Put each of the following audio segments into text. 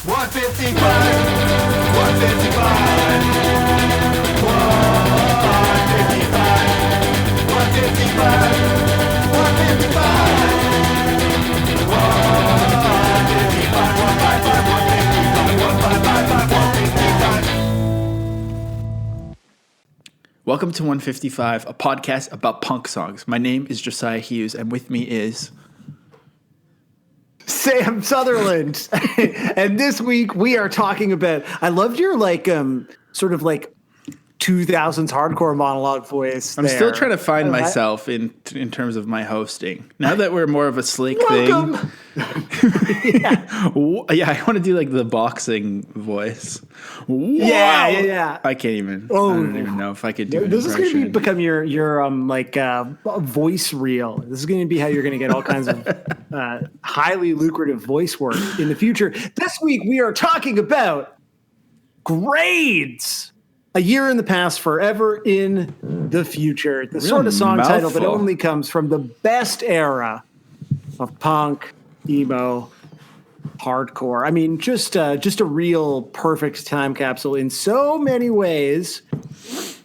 155, 155, 155, 155, 155. Welcome to 155, a podcast about punk songs. My name is Josiah Hughes, and with me is Sam Sutherland. And this week we are talking about, I loved your sort of like 2000s hardcore monologue voice. I'm still trying to find myself in terms of my hosting. Now that we're more of a slick thing. Yeah, I want to do like the boxing voice. Yeah. I can't even. I don't even know if I could do it. This is going to become your voice reel. This is going to be how you're going to get all kinds of highly lucrative voice work in the future. This week we are talking about grades. A year in the past, forever in the future. The sort of song title that only comes from the best era of punk, emo, hardcore. I mean, just a real perfect time capsule in so many ways.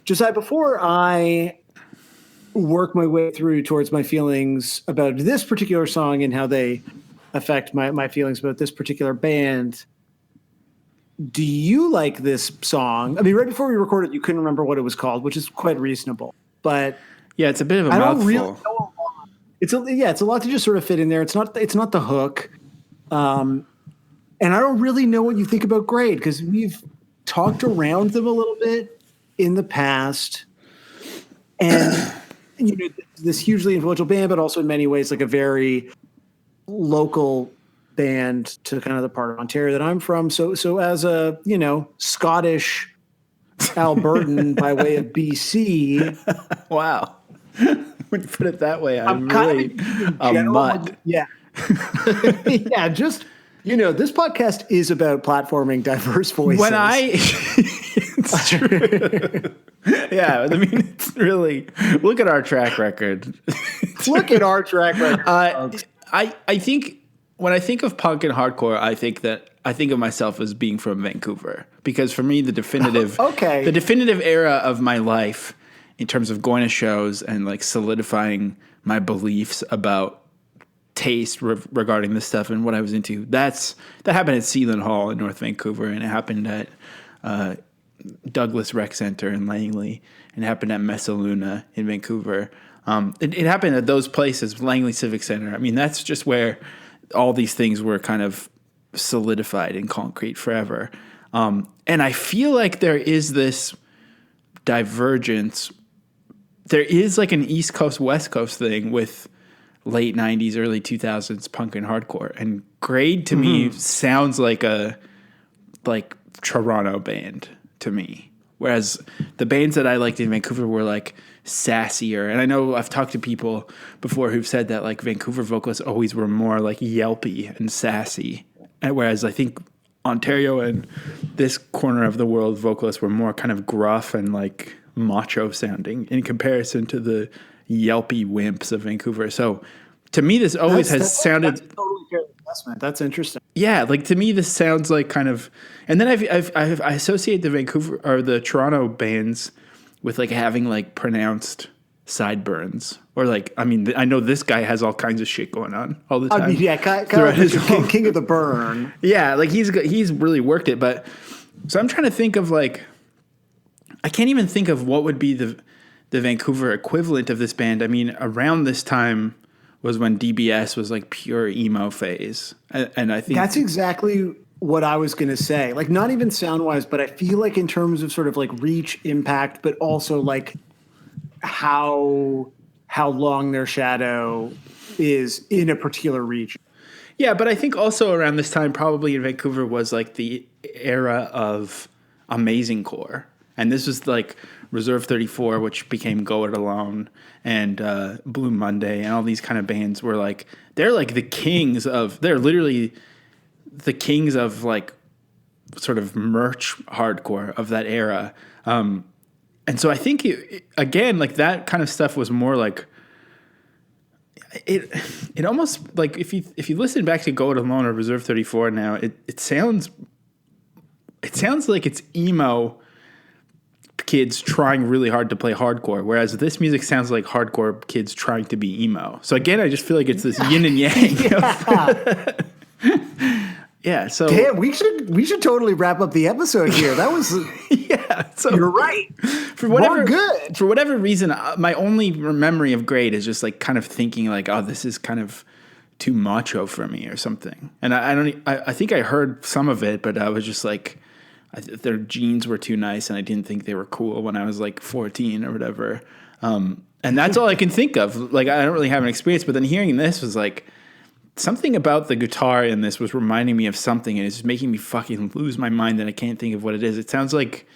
Josiah, before I work my way through towards my feelings about this particular song and how they affect my feelings about this particular band, do you like this song? I mean, right before we recorded, you couldn't remember what it was called, which is quite reasonable. But yeah, it's a bit of a mouthful. Really know. It's a lot to just sort of fit in there. It's not the hook, and I don't really know what you think about Grade because we've talked around them a little bit in the past, and this hugely influential band, but also in many ways like a very local band to kind of the part of Ontario that I'm from. So as a, Scottish Albertan by way of BC. Wow. When you put it that way, I'm really a mutt. Yeah. Yeah. Just, this podcast is about platforming diverse voices. It's true. Yeah. I mean, it's really, look at our track record. I think, when I think of punk and hardcore, I think of myself as being from Vancouver because for me the definitive era of my life in terms of going to shows and like solidifying my beliefs about taste regarding this stuff and what I was into. That happened at Sealand Hall in North Vancouver, and it happened at Douglas Rec Center in Langley, and it happened at Messaluna in Vancouver. It happened at those places, Langley Civic Center. I mean, that's just where all these things were kind of solidified in concrete forever. And I feel like there is this divergence. There is like an East Coast, West Coast thing with late 90s, early 2000s punk and hardcore. And Grade to me sounds like a Toronto band to me. Whereas the bands that I liked in Vancouver were like sassier. And I know I've talked to people before who've said that like Vancouver vocalists always were more like yelpy and sassy. And whereas I think Ontario and this corner of the world vocalists were more kind of gruff and like macho sounding in comparison to the yelpy wimps of Vancouver. So to me, this always has sounded... That's a totally fair assessment. That's interesting. Yeah, like to me, this sounds like kind of... And then I associate the Vancouver or the Toronto bands with like having like pronounced sideburns or like, I mean, I know this guy has all kinds of shit going on all the time. I mean, yeah, king of the burn. Yeah, like he's really worked it. But so I'm trying to think of like, I can't even think of what would be the Vancouver equivalent of this band. I mean, around this time was when DBS was like pure emo phase, and I think that's exactly what I was going to say. Like, not even sound wise, but I feel like in terms of sort of like reach, impact, but also like how long their shadow is in a particular region. Yeah, but I think also around this time, probably in Vancouver was like the era of amazing core, and this was like Reserve 34, which became Go It Alone, and Blue Monday, and all these kind of bands were like they're like the kings of they're literally the kings of like sort of merch hardcore of that era. And so I think again, like that kind of stuff was more like it almost like if you listen back to Go It Alone or Reserve 34 now, it sounds like it's emo kids trying really hard to play hardcore, whereas this music sounds like hardcore kids trying to be emo. So again, I just feel like it's this yin and yang. Yeah, so damn, we should totally wrap up the episode here. That was yeah. So you're right. For whatever reason, my only memory of Grade is just like kind of thinking like, oh, this is kind of too macho for me or something. And I think I heard some of it, but I was just like, their jeans were too nice, and I didn't think they were cool when I was like 14 or whatever. And that's all I can think of. Like, I don't really have an experience, but then hearing this was like, something about the guitar in this was reminding me of something, and it's just making me fucking lose my mind, and I can't think of what it is. It sounds like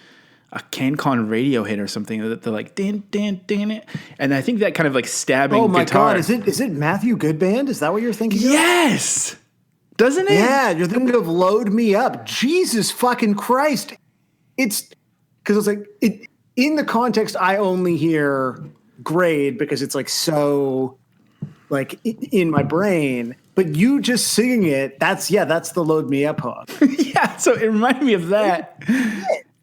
a CanCon radio hit or something that they're like, din, din, din, it. And I think that kind of like stabbing guitar. Oh my God, is it Matthew Goodband? Is that what you're thinking of? Yes! Doesn't it? Yeah, you're thinking of Load Me Up. Jesus fucking Christ. It's because it's like in the context, I only hear Grade because it's like so like in my brain. But you just singing it, that's the Load Me Up hook. Yeah, so it reminded me of that.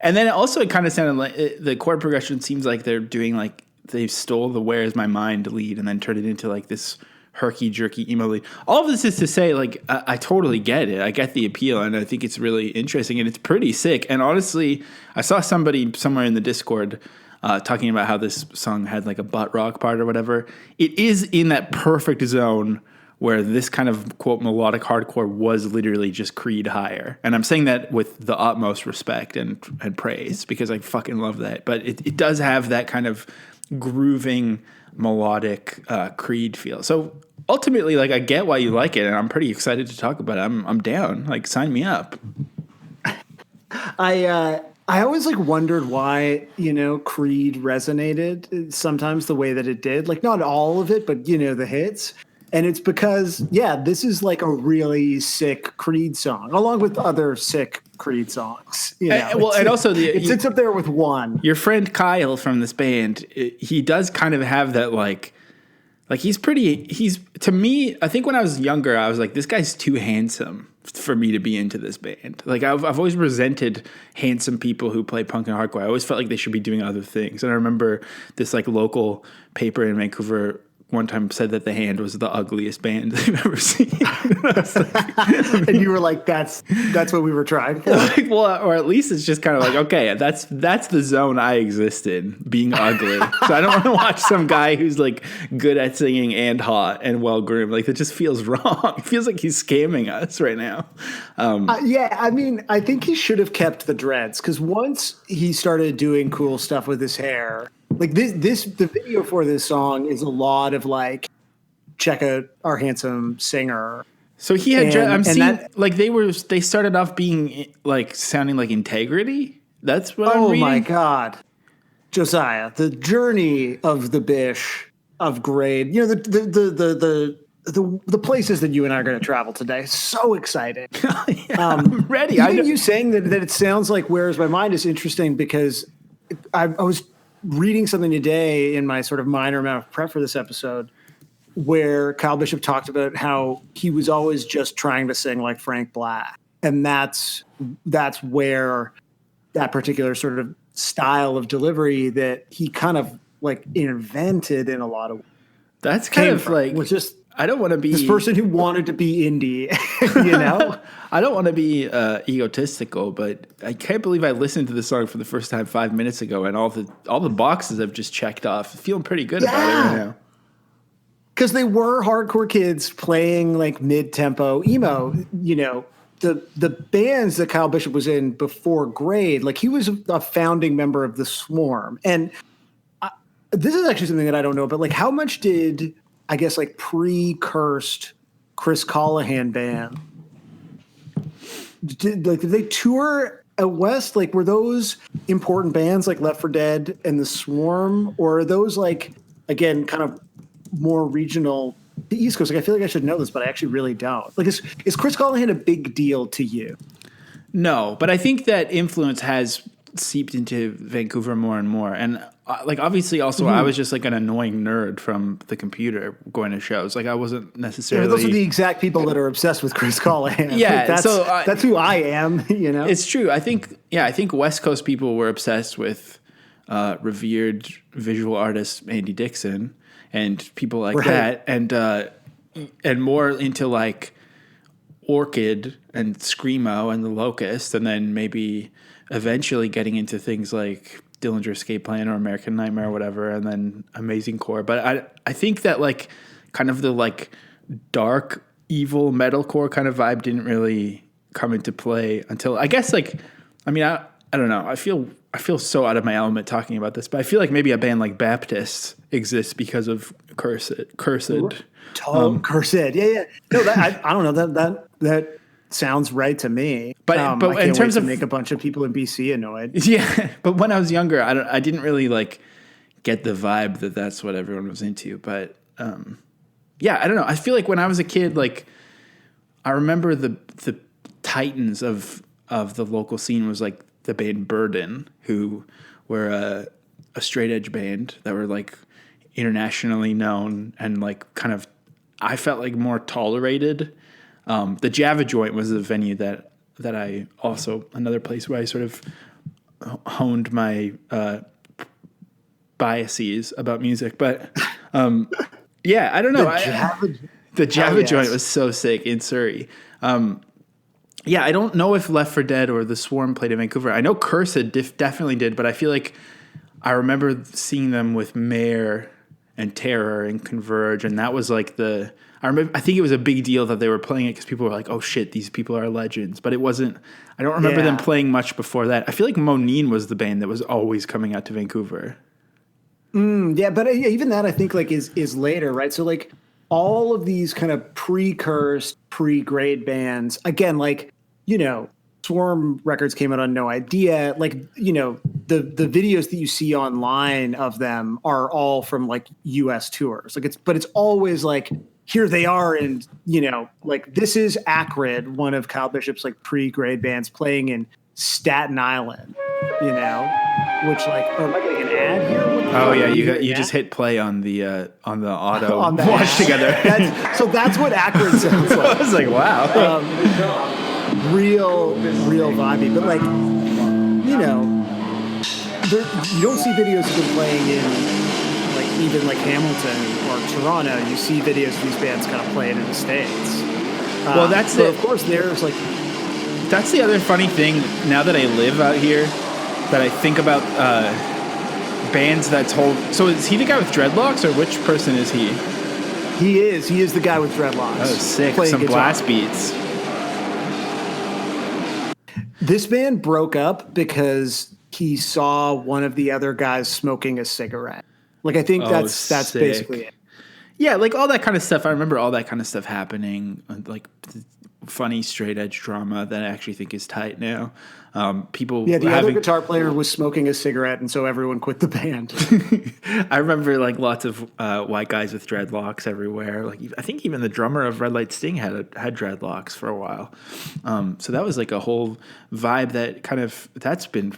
And then it kind of sounded like the chord progression seems like they're doing like they stole the Where's My Mind lead and then turned it into like this herky-jerky emo lead. All of this is to say, like, I totally get it. I get the appeal, and I think it's really interesting, and it's pretty sick. And honestly, I saw somebody somewhere in the Discord talking about how this song had, like, a butt rock part or whatever. It is in that perfect zone where this kind of, quote, melodic hardcore was literally just Creed higher. And I'm saying that with the utmost respect and praise, because I fucking love that. But it does have that kind of grooving, melodic Creed feel. So ultimately, like, I get why you like it, and I'm pretty excited to talk about it. I'm down. Like, sign me up. I always like wondered why, Creed resonated sometimes the way that it did. Like, not all of it, but the hits. And it's because, this is like a really sick Creed song, along with other sick Creed songs. And also it sits up there with one. Your friend Kyle from this band, he does kind of have that like he's to me, I think when I was younger, I was like, this guy's too handsome for me to be into this band. Like I've always resented handsome people who play punk and hardcore. I always felt like they should be doing other things. And I remember this like local paper in Vancouver one time said that The Hand was the ugliest band they've ever seen. And you were like, that's what we were trying for. Like, well, or at least it's just kind of like, okay, that's the zone I exist in, being ugly. So I don't want to watch some guy who's like good at singing and hot and well groomed. Like, it just feels wrong. It feels like he's scamming us right now. I mean, I think he should have kept the dreads, because once he started doing cool stuff with his hair, like the video for this song is a lot of like, check out our handsome singer. So he had, they started off being like sounding like Integrity. That's what I'm reading. Oh my God. Josiah, the journey of the Bish of Grade, the places that you and I are going to travel today. So excited. I'm ready. Even you saying that it sounds like Where's My Mind is interesting, because I was reading something today in my sort of minor amount of prep for this episode, where Kyle Bishop talked about how he was always just trying to sing like Frank Black. And that's where that particular sort of style of delivery that he kind of like invented in a lot of ways. That's kind of like, was just, I don't want to be this person who wanted to be indie, I don't want to be egotistical, but I can't believe I listened to the song for the first time 5 minutes ago, and all the boxes I've just checked off. Feeling pretty good about it right now. Because they were hardcore kids playing like mid-tempo emo. The bands that Kyle Bishop was in before Grade, like he was a founding member of the Swarm. And this is actually something that I don't know, but like how much did, I guess, like pre-cursed Chris Callahan band, did they tour out west? Like, were those important bands like Left 4 Dead and the Swarm, or are those like, again, kind of more regional, the East Coast? Like, I feel like I should know this, but I actually really don't. Like, is Chris Callahan a big deal to you? No, but I think that influence has seeped into Vancouver more and more. And like obviously also I was just like an annoying nerd from the computer going to shows. Like I wasn't necessarily. Those are the exact people that are obsessed with Chris Callahan. Yeah, like that's who I am. You know, it's true. I think West Coast people were obsessed with revered visual artist Andy Dixon and people like that, and more into like Orchid and Screamo and The Locust, and then maybe eventually getting into things like Dillinger Escape Plan or American Nightmare or whatever, and then Amazing Core. But I think that like kind of the like dark evil metalcore kind of vibe didn't really come into play until I guess like I mean I don't know. I feel so out of my element talking about this, but I feel like maybe a band like Baptist exists because of Cursed. Cursed. Yeah. No, I don't know that sounds right to me. But in terms of make a bunch of people in BC annoyed. Yeah, but when I was younger, I didn't really like get the vibe that that's what everyone was into. But yeah, I don't know. I feel like when I was a kid, like I remember the titans of the local scene was like the band Burden, who were a straight edge band that were like internationally known and like kind of I felt like more tolerated. The Java Joint was the venue that I also another place where I sort of honed my biases about music. But yeah, I don't know. The Java Joint was so sick in Surrey. Yeah, I don't know if Left 4 Dead or The Swarm played in Vancouver. I know Cursed definitely did, but I feel like I remember seeing them with Mare and Terror and Converge, and that was like I think it was a big deal that they were playing it because people were like, "Oh shit, these people are legends." But it wasn't. I don't remember them playing much before that. I feel like Monine was the band that was always coming out to Vancouver. Yeah, but even that I think like is later, right? So like all of these kind of pre-cursed, pre-grade bands, again, like Swarm Records came out on No Idea. Like the videos that you see online of them are all from like U.S. tours. Like it's always like. Here they are, and like this is Acrid, one of Kyle Bishop's like pre-grade bands playing in Staten Island, which like, or am I getting an ad here? Oh yeah, you just hit play on the auto on the watch together. So that's what Acrid sounds like. I was like, wow, real vibey, but like you don't see videos of them playing in. Even like Hamilton or Toronto, you see videos of these bands kind of playing in the States. Well, that's it. Of course, there's like... That's the other funny thing, now that I live out here, that I think about bands that told... So is he the guy with dreadlocks, or which person is he? He is the guy with dreadlocks. Oh, sick. Some blast beats. This band broke up because he saw one of the other guys smoking a cigarette. Like, I think that's basically it. Yeah, like all that kind of stuff. I remember all that kind of stuff happening, like funny straight edge drama that I actually think is tight now. People, the other guitar player was smoking a cigarette, and so everyone quit the band. I remember like lots of white guys with dreadlocks everywhere. Like I think even the drummer of Red Light Sting had dreadlocks for a while. So that was like a whole vibe that kind of that's been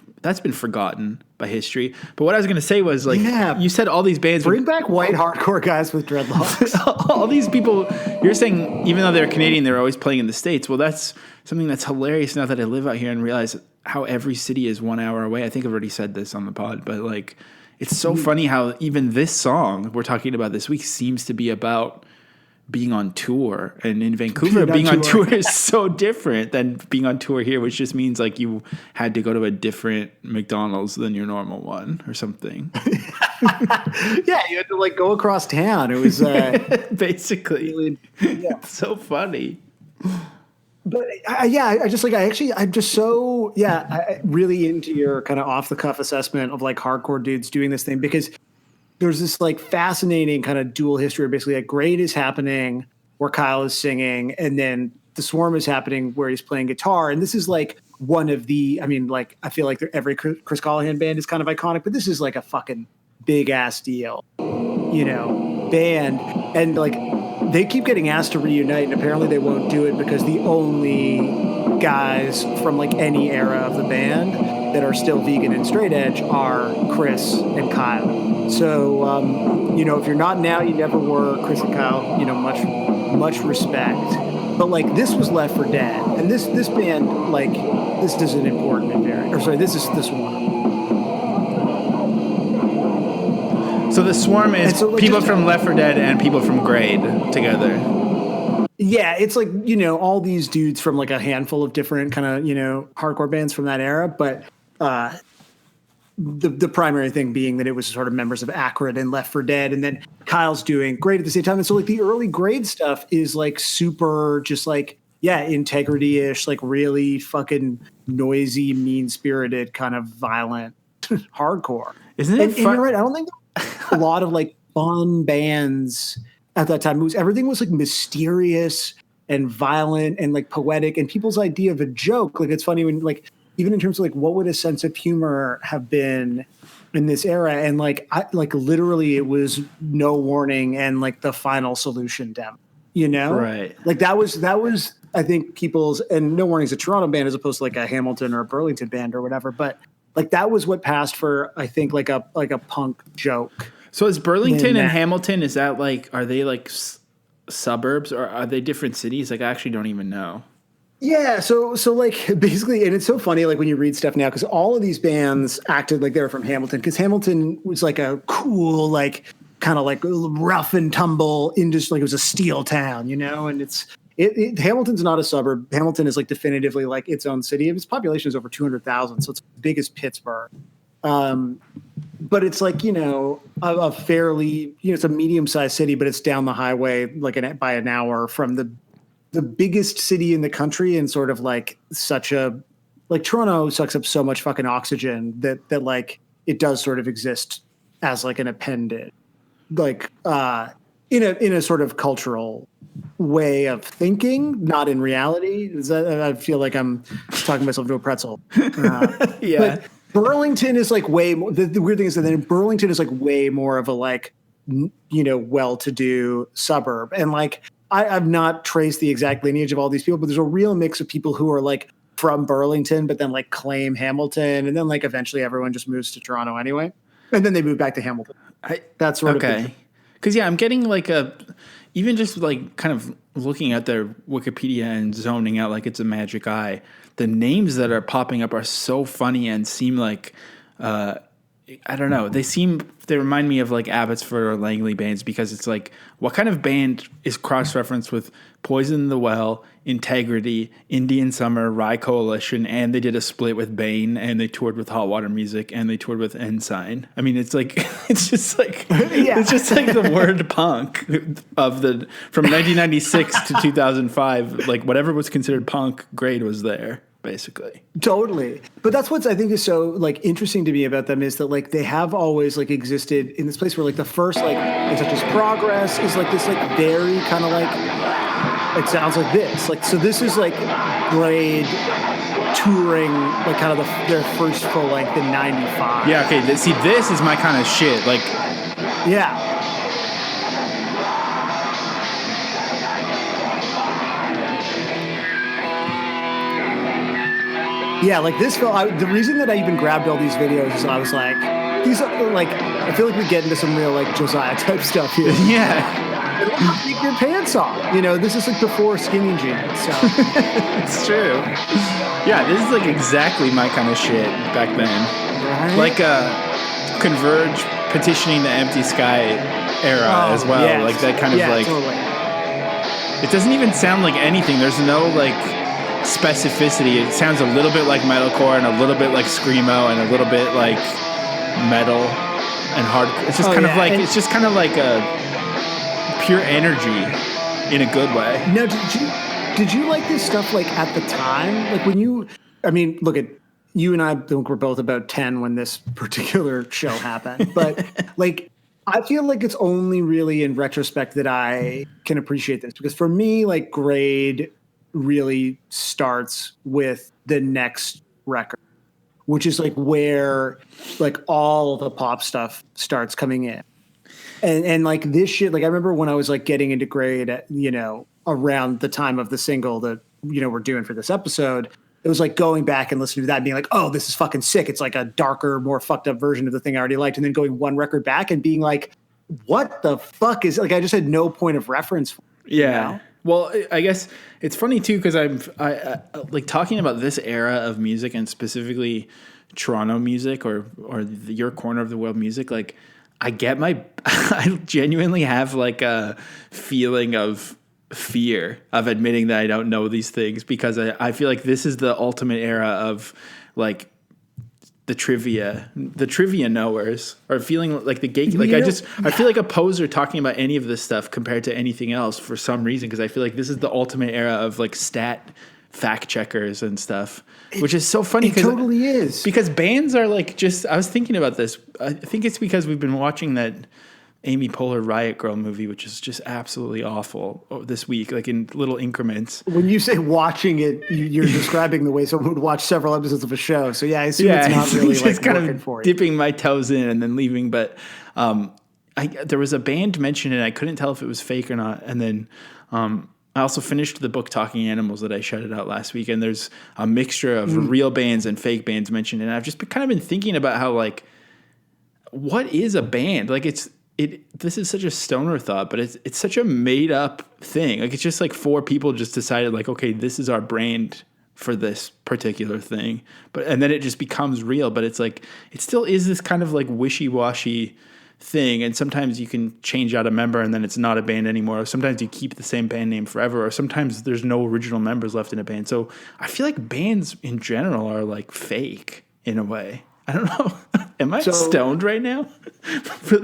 forgotten by history. But what I was going to say was like you said all these bands bring back white hardcore guys with dreadlocks. All these people, you're saying even though they're Canadian, they're always playing in the States. Well, that's something that's hilarious now that I live out here and realize how every city is 1 hour away. I think I've already said this on the pod, but like it's so funny how even this song we're talking about this week seems to be about being on tour. And in Vancouver, being on tour is so different than being on tour here, which just means like you had to go to a different McDonald's than your normal one or something. Yeah, you had to like go across town. It was basically really, it's so funny. But I'm just so really into your kind of off the cuff assessment of like hardcore dudes doing this thing, because there's this like fascinating kind of dual history. Basically, like Grade is happening where Kyle is singing, and then The Swarm is happening where he's playing guitar. And this is like one of the, I mean, like I feel like every Chris Callahan band is kind of iconic, but this is like a fucking big ass deal, band, and like. They keep getting asked to reunite, and apparently they won't do it because the only guys from like any era of the band that are still vegan and straight edge are Chris and Kyle. So, if you're not now, you never were. Chris and Kyle, much respect. But like this was Left 4 Dead, and this band, like this is an important invariant. Or sorry, this one. So the Swarm is people from Left 4 Dead and people from Grade together. Yeah, it's like, all these dudes from like a handful of different kind of, hardcore bands from that era. But the primary thing being that it was sort of members of Acrid and Left 4 Dead. And then Kyle's doing Grade at the same time. And so like the early Grade stuff is like super just like, integrity-ish, like really fucking noisy, mean-spirited, kind of violent hardcore. Isn't it fun? And you're right, I don't think a lot of like fun bands at that time. Everything was like mysterious and violent and like poetic, and people's idea of a joke. Like it's funny when like even in terms of like what would a sense of humor have been in this era, and like literally it was No Warning and like the Final Solution demo. Right? Like that was I think people's, and No Warning's a Toronto band as opposed to like a Hamilton or a Burlington band or whatever, but like that was what passed for I think like a punk joke. So is Burlington and Hamilton, is that like, are they like suburbs or are they different cities? Like I actually don't even know. Yeah, so like basically, and it's so funny like when you read stuff now because all of these bands acted like they were from Hamilton because Hamilton was like a cool like kind of like rough and tumble industry, like it was a steel town, and Hamilton's not a suburb. Hamilton is like definitively like its own city. Its population is over 200,000, so it's as big as Pittsburgh. But it's like, a fairly, it's a medium-sized city, but it's down the highway like by an hour from the biggest city in the country, and sort of like Toronto sucks up so much fucking oxygen that like it does sort of exist as like an appendage, like in a sort of cultural way of thinking, not in reality. I feel like I'm talking myself into a pretzel. Yeah. But Burlington is like way more. The weird thing is that then Burlington is like way more of a like, well-to-do suburb. And like, I've not traced the exact lineage of all these people, but there's a real mix of people who are like from Burlington, but then like claim Hamilton. And then like eventually everyone just moves to Toronto anyway. And then they move back to Hamilton. That's sort of okay. Because I'm getting like even just like kind of looking at their Wikipedia and zoning out like it's a magic eye. The names that are popping up are so funny and seem like, I don't know. They remind me of like Abbotsford or Langley bands because it's like, what kind of band is cross-referenced with Poison in the Well, Integrity, Indian Summer, Rye Coalition, and they did a split with Bane, and they toured with Hot Water Music, and they toured with Ensign. I mean, it's like, it's just like the word punk from 1996 to 2005, like whatever was considered punk grade was there. Basically. Totally. But that's what I think is so like interesting to me about them is that like they have always like existed in this place where like the first like and such as Progress is like this like very kind of like it sounds like this. Like so this is like Grade touring like kind of their first full length in 95. Yeah, okay. See, this is my kind of shit. Like yeah. Yeah, like this film. The reason that I even grabbed all these videos is I was like, these are like, I feel like we get into some real like Josiah type stuff here. Yeah, take your pants off. This is like before skinny jeans. So it's true. Yeah, this is like exactly my kind of shit back then. Right? Like Converge petitioning the Empty Sky era as well. Yes. Like that kind of like. Totally. It doesn't even sound like anything. There's no like specificity. It sounds a little bit like metalcore and a little bit like screamo and a little bit like metal and hardcore. It's just it's just kind of like a pure energy in a good way. No, did you like this stuff like at the time? Like when look at you and I think we're both about 10 when this particular show happened. But like I feel like it's only really in retrospect that I can appreciate this because for me like Grade really starts with the next record, which is like where like all the pop stuff starts coming in. And like this shit, like I remember when I was like getting into Grade, around the time of the single that, we're doing for this episode, it was like going back and listening to that and being like, oh, this is fucking sick. It's like a darker, more fucked up version of the thing I already liked. And then going one record back and being like, what the fuck is, like, I just had no point of reference for it, yeah. You know? Well, I guess it's funny too, because I like talking about this era of music and specifically Toronto music or your corner of the world music. Like, I genuinely have like a feeling of fear of admitting that I don't know these things, because I feel like this is the ultimate era of like the trivia knowers, or feeling like the gate. Like I feel like a poser talking about any of this stuff compared to anything else for some reason, because I feel like this is the ultimate era of like stat fact checkers and stuff, which is so funny. It totally is, because bands are like, just, I was thinking about this. I think it's because we've been watching that Amy Poehler Riot Girl movie, which is just absolutely awful this week, like in little increments. When you say watching it, you're describing the way someone would watch several episodes of a show. So yeah, I assume it's not really just like kind working of for you. Dipping my toes in and then leaving. But there was a band mentioned, and I couldn't tell if it was fake or not. And then I also finished the book Talking Animals that I shouted out last week, and there's a mixture of real bands and fake bands mentioned. And I've just kind of been thinking about how, like, what is a band? Like, this is such a stoner thought, but it's such a made up thing. Like, it's just like four people just decided, like, okay, this is our brand for this particular thing. And then it just becomes real, but it's like, it still is this kind of like wishy-washy thing. And sometimes you can change out a member and then it's not a band anymore. Or sometimes you keep the same band name forever, or sometimes there's no original members left in a band. So I feel like bands in general are like fake in a way. I don't know. Am I stoned right now?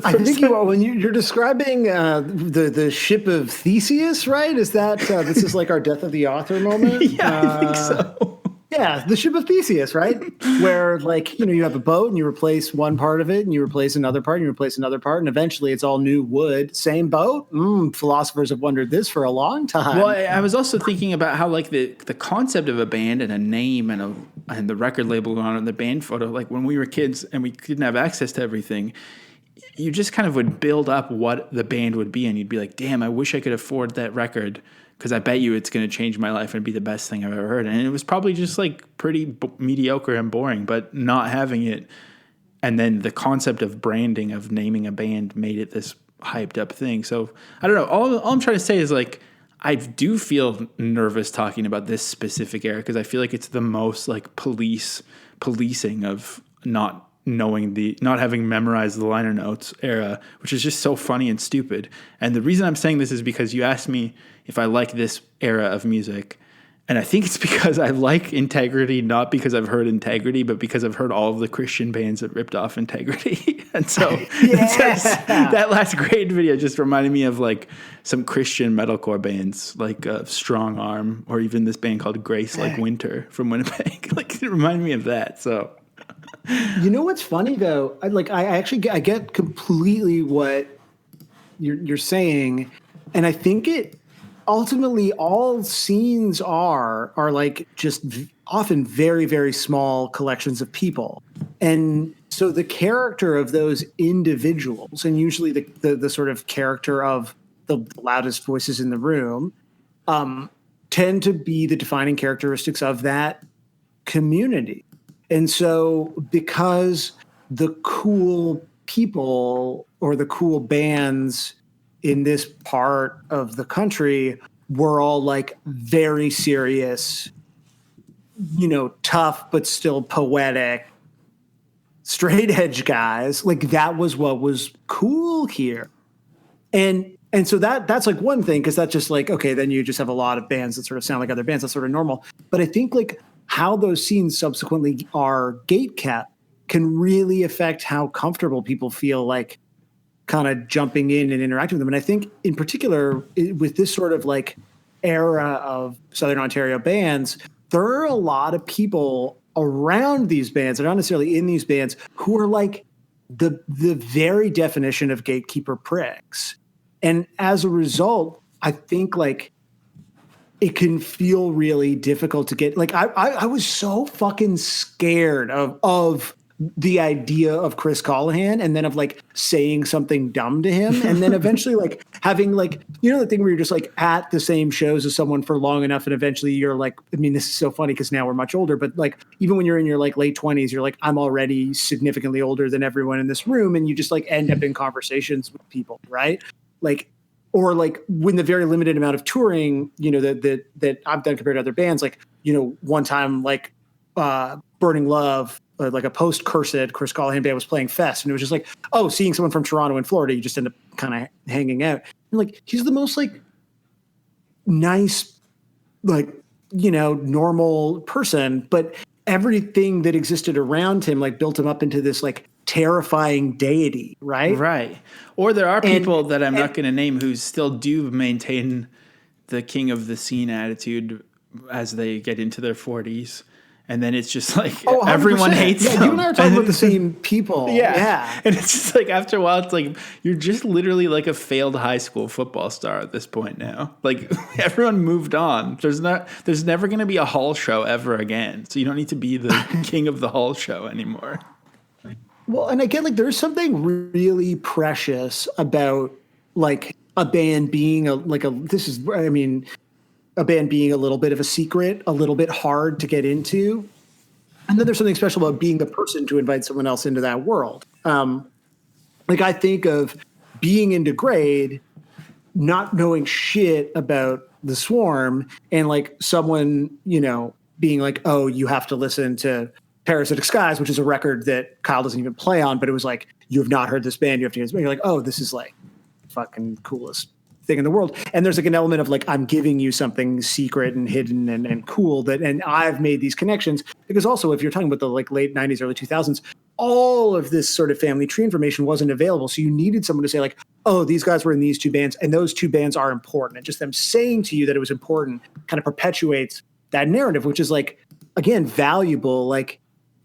I think you are. When you're describing the ship of Theseus, right? Is that this is like our Death of the Author moment? Yeah, I think so. Yeah, the ship of Theseus, right? Where, like, you have a boat and you replace one part of it and you replace another part and you replace another part, and eventually it's all new wood. Same boat? Philosophers have wondered this for a long time. Well, I was also thinking about how, like, the concept of a band and a name and the record label on it and the band photo, like when we were kids and we didn't have access to everything, you just kind of would build up what the band would be, and you'd be like, damn, I wish I could afford that record, because I bet you it's going to change my life and be the best thing I've ever heard. And it was probably just like pretty mediocre and boring, but not having it. And then the concept of branding, of naming a band, made it this hyped up thing. So I don't know. All I'm trying to say is, like, I do feel nervous talking about this specific era, because I feel like it's the most like policing of not having memorized the liner notes era, which is just so funny and stupid. And the reason I'm saying this is because you asked me if I like this era of music. And I think it's because I like Integrity, not because I've heard Integrity, but because I've heard all of the Christian bands that ripped off Integrity. And so that last Grade video just reminded me of like some Christian metalcore bands like Strong Arm, or even this band called Grace Like Winter from Winnipeg. Like, it reminded me of that. So you know what's funny though? I get completely what you're saying, and I think it ultimately, all scenes are like just often very, very small collections of people, and so the character of those individuals, and usually the sort of character of the loudest voices in the room, tend to be the defining characteristics of that community. And so, because the cool people or the cool bands in this part of the country were all like very serious, tough but still poetic, straight edge guys, like that was what was cool here. And so that's like one thing, because that's just like, okay, then you just have a lot of bands that sort of sound like other bands. That's sort of normal. But I think like how those scenes subsequently are gatekept can really affect how comfortable people feel like kind of jumping in and interacting with them. And I think in particular with this sort of like era of Southern Ontario bands, there are a lot of people around these bands, they're not necessarily in these bands, who are like the very definition of gatekeeper pricks. And as a result, I think like it can feel really difficult to get, like, I was so fucking scared of the idea of Chris Callahan and then of like saying something dumb to him. And then eventually like having like, the thing where you're just like at the same shows as someone for long enough. And eventually you're like, I mean, this is so funny because now we're much older, but like, even when you're in your like late 20s, you're like, I'm already significantly older than everyone in this room. And you just like end up in conversations with people. Right. Like, or like when the very limited amount of touring, that I've done compared to other bands, like, one time, like Burning Love, like a post-Cursed Chris Callahan band was playing Fest, and it was just like, oh, seeing someone from Toronto and Florida, you just end up kind of hanging out. And like, he's the most like nice, like, normal person, but everything that existed around him like built him up into this like terrifying deity, right? Right. Or there are people that I'm not going to name who still do maintain the king of the scene attitude as they get into their 40s. And then it's just like everyone hates them. You and I are talking about the same people. Yeah. And it's just like after a while, it's like you're just literally like a failed high school football star at this point now. Like everyone moved on. There's never going to be a Hall show ever again. So you don't need to be the king of the Hall show anymore. Well, and again, like there's something really precious about like a band being a band being a little bit of a secret, a little bit hard to get into. And then there's something special about being the person to invite someone else into that world. Like I think of being into Grade, not knowing shit about the Swarm, and like someone, being like, oh, you have to listen to Parasitic Skies, which is a record that Kyle doesn't even play on, but it was like, you have not heard this band, you have to hear this band. You're like, oh, this is like fucking coolest thing in the world. And there's like an element of like, I'm giving you something secret and hidden and cool and I've made these connections because also if you're talking about the like late 90s, early 2000s, all of this sort of family tree information wasn't available. So you needed someone to say like, oh, these guys were in these two bands and those two bands are important. And just them saying to you that it was important kind of perpetuates that narrative, which is like, again, valuable. Like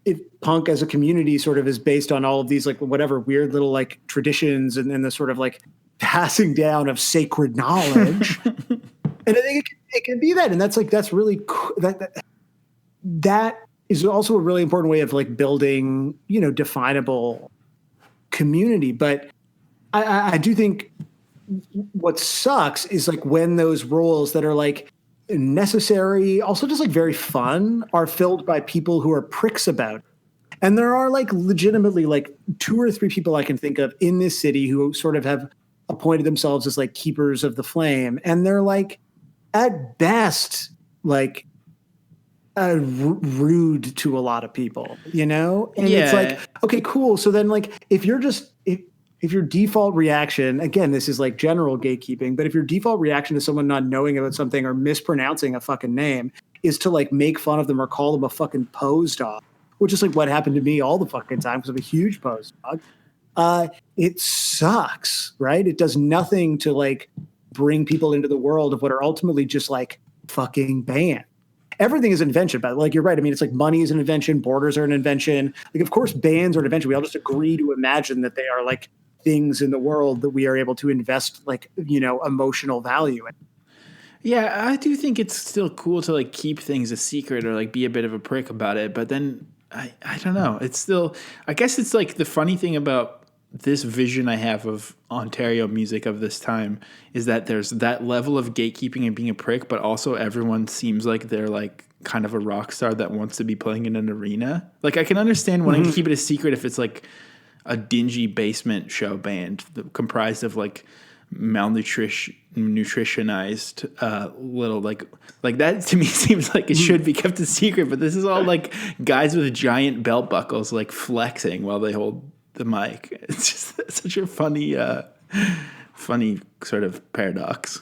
if punk as a community sort of is based on all of these like whatever weird little like traditions and the sort of like passing down of sacred knowledge. And I think it can be that. And that's really cool. That is also a really important way of like building, definable community. But I do think what sucks is like when those roles that are like necessary, also just like very fun, are filled by people who are pricks about it. And there are like legitimately like 2 or 3 people I can think of in this city who sort of have appointed themselves as like keepers of the flame. And they're like, at best, like rude to a lot of people, And it's like, okay, cool. So then like, if you're just, if your default reaction, again, this is like general gatekeeping, but if your default reaction to someone not knowing about something or mispronouncing a fucking name is to like make fun of them or call them a fucking pose dog, which is like what happened to me all the fucking time because I'm a huge pose dog. It sucks, right? It does nothing to like bring people into the world of what are ultimately just like fucking band. Everything is an invention, but like, you're right. I mean, it's like money is an invention. Borders are an invention. Like, of course, bands are an invention. We all just agree to imagine that they are like things in the world that we are able to invest like, emotional value in. Yeah, I do think it's still cool to like keep things a secret or like be a bit of a prick about it. But then I don't know. It's still, I guess it's like the funny thing about this vision I have of Ontario music of this time is that there's that level of gatekeeping and being a prick, but also everyone seems like they're like kind of a rock star that wants to be playing in an arena. Like I can understand wanting to keep it a secret if it's like a dingy basement show band comprised of like nutritionized little like that to me seems like it should be kept a secret, but this is all like guys with giant belt buckles like flexing while they hold the mic. It's just such a funny sort of paradox.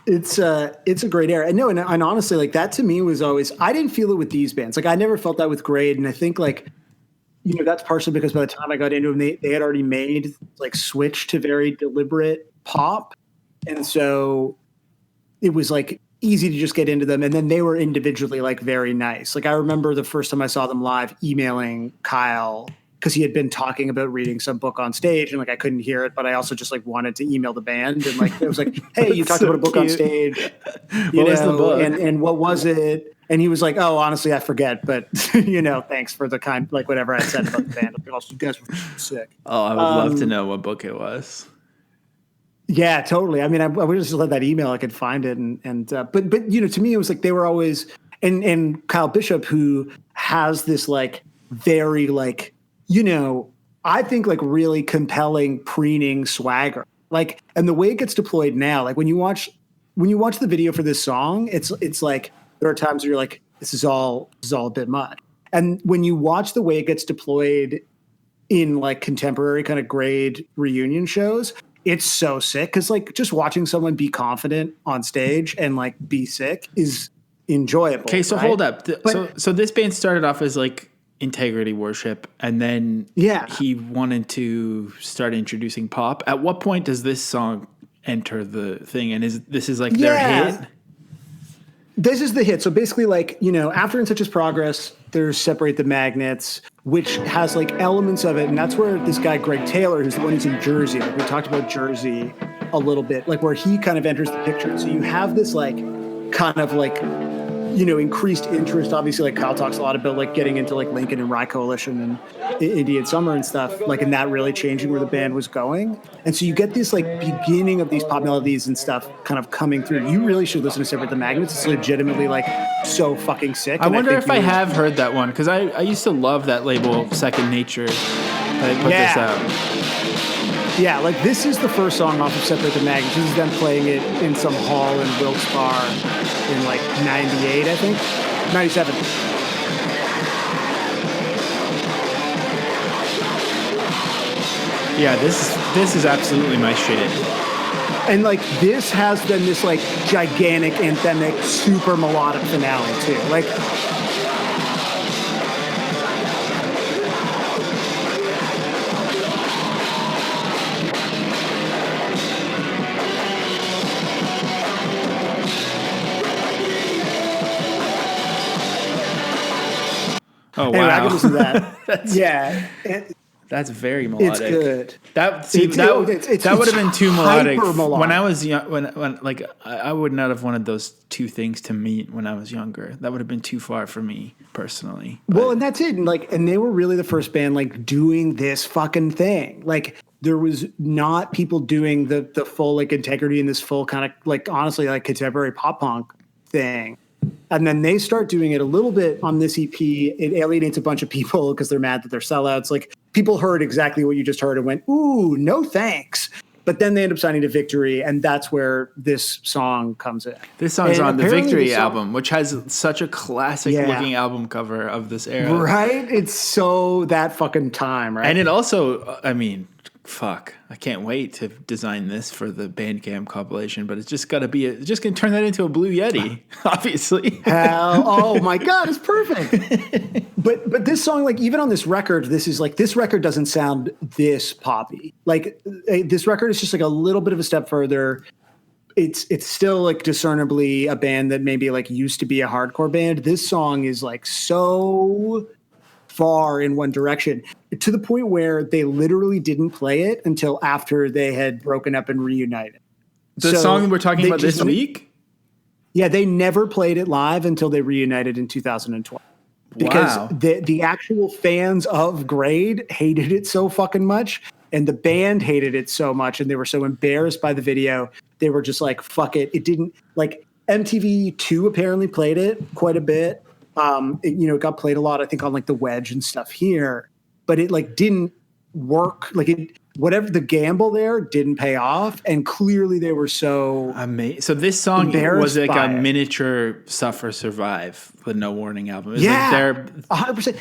It's a great era. And no, and honestly, like that to me was always, I didn't feel it with these bands. Like I never felt that with Grade. And I think like, that's partially because by the time I got into them, they had already made like switch to very deliberate pop. And so it was like easy to just get into them. And then they were individually like very nice. Like I remember the first time I saw them live emailing Kyle because he had been talking about reading some book on stage and like I couldn't hear it, but I also just like wanted to email the band and like it was like, hey, you talked about a book on stage. What was the book? And what was it? And he was like, "Oh, honestly, I forget, but thanks for the kind, like whatever I said about the band. You guys were sick." Oh, I would love to know what book it was. Yeah, totally. I mean, I would just let that email. I could find it, but to me, it was like they were always and Kyle Bishop, who has this like very like I think like really compelling preening swagger, like, and the way it gets deployed now, like when you watch the video for this song, it's like there are times where you're like, this is all a bit much. And when you watch the way it gets deployed in like contemporary kind of grade reunion shows, it's so sick. Because like just watching someone be confident on stage and like be sick is enjoyable. Okay, so right? hold up. So this band started off as like integrity worship, and then he wanted to start introducing pop. At what point does this song enter the thing? And this is like their hit? This is the hit. So basically, like, after In Such Is Progress, there's Separate the Magnets, which has like elements of it. And that's where this guy, Greg Taylor, who's the one who's in Jersey, like we talked about Jersey a little bit, like where he kind of enters the picture. So you have this like kind of like, increased interest. Obviously, like Kyle talks a lot about like getting into like Lincoln and Rye Coalition and Indian Summer and stuff, like, and that really changing where the band was going. And so you get this like beginning of these pop melodies and stuff kind of coming through. You really should listen to Separate the Magnets. It's legitimately like so fucking sick. I wonder if I have heard that one, because I used to love that label, Second Nature, that put this out. Yeah, like this is the first song off of Separate the Magnets. This is them playing it in some hall in Wilkes-Barre in like 98, I think. 97. Yeah, this is absolutely my shit. And like this has then this like gigantic anthemic super melodic finale too. Like oh wow! Anyway, I can listen to that. That's very melodic. It's good. That would have been too melodic. Melodic when I was young. When like I would not have wanted those two things to meet when I was younger. That would have been too far for me personally. But. Well, and that's it. And they were really the first band like doing this fucking thing. Like there was not people doing the full like integrity and this full kind of like honestly like contemporary pop punk thing. And then they start doing it a little bit on this EP. It alienates a bunch of people because they're mad that they're sellouts. Like people heard exactly what you just heard and went, ooh, no thanks. But then they end up signing to Victory, and that's where this song comes in. This song's on the Victory album, which has such a classic looking album cover of this era. Right? It's so that fucking time, right? And it also, I mean, fuck, I can't wait to design this for the Bandcamp compilation, but it's just got to be, just going to turn that into a Blue Yeti, obviously. Hell, oh my God, it's perfect. But this song, like even on this record, this record doesn't sound this poppy. Like this record is just like a little bit of a step further. It's still like discernibly a band that maybe like used to be a hardcore band. This song is like so far in one direction to the point where they literally didn't play it until after they had broken up and reunited. The song we're talking about this week? Yeah, they never played it live until they reunited in 2012. Because the actual fans of Grade hated it so fucking much, and the band hated it so much, and they were so embarrassed by the video, they were just like, fuck it. It didn't, like, MTV2 apparently played it quite a bit. It got played a lot, I think, on like the Wedge and stuff here, but it like didn't work. Like whatever the gamble there didn't pay off, and clearly they were so amazing. So this song was like a miniature Suffer Survive, the No Warning album. It's like 100%.